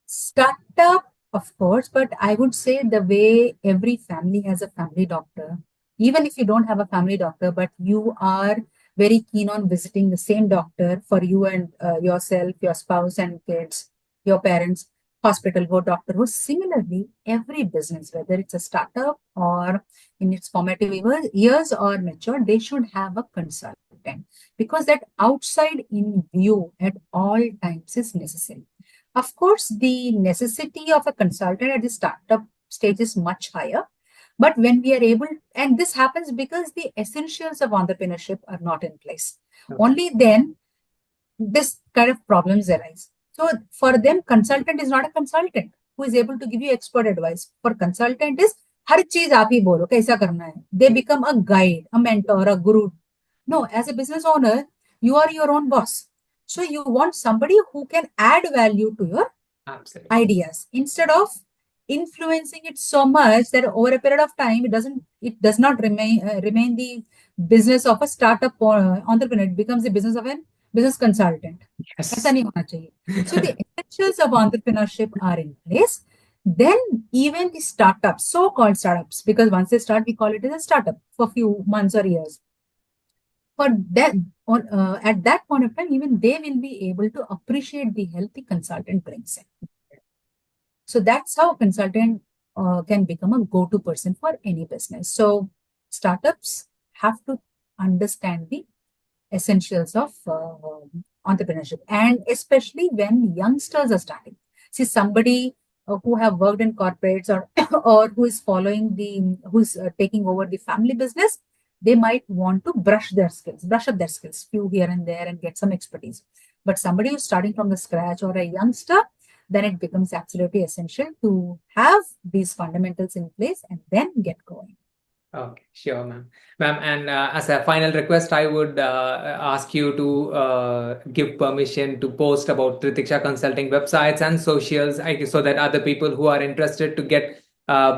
Startup, of course, but I would say the way every family has a family doctor, even if you don't have a family doctor, but you are very keen on visiting the same doctor for you and yourself, your spouse and kids, your parents, hospital go, doctor go. Similarly, every business, whether it's a startup or in its formative years or mature, they should have a consultant, because that outside in view at all times is necessary. Of course, the necessity of a consultant at the startup stage is much higher. But when we are able, and this happens because the essentials of entrepreneurship are not in place. Okay. Only then this kind of problems arise. So for them, consultant is not a consultant who is able to give you expert advice. For consultant is, हर चीज आप ही बोलो कैसा करना है. They become a guide, a mentor, a guru. No, as a business owner, you are your own boss. So you want somebody who can add value to your ideas, instead of influencing it so much that over a period of time it does not remain the business of a startup entrepreneur. It becomes the business of a business consultant. Yes. ऐसा नहीं होना चाहिए. So the essentials of entrepreneurship are in place. Then even the startups, so-called startups, because once they start, we call it as a startup for a few months or years. For them, at that point of time, even they will be able to appreciate the help the consultant brings in. So that's how a consultant can become a go-to person for any business. So startups have to understand the essentials of entrepreneurship, and especially when youngsters are starting. See, somebody who have worked in corporates or who is who's taking over the family business, they might want to brush up their skills, few here and there, and get some expertise. But somebody who's starting from the scratch, or a youngster, then it becomes absolutely essential to have these fundamentals in place and then get going. Okay, sure, ma'am. Ma'am, and as a final request, I would ask you to give permission to post about Tritiksha Consulting websites and socials, so that other people who are interested to get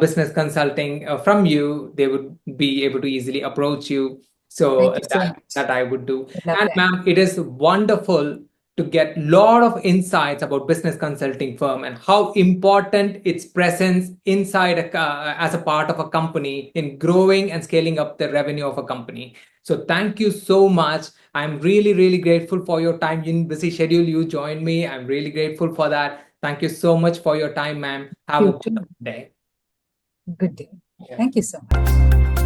business consulting from you, they would be able to easily approach you. So Thank you so much. that I would do. I love And that. ma'am, it is wonderful to get a lot of insights about business consulting firm and how important its presence inside as a part of a company in growing and scaling up the revenue of a company. So thank you so much. I'm really, really grateful for your time. In busy schedule, you joined me. I'm really grateful for that. Thank you so much for your time, ma'am. Have a You too. wonderful day. Good day. Yeah. Thank you so much.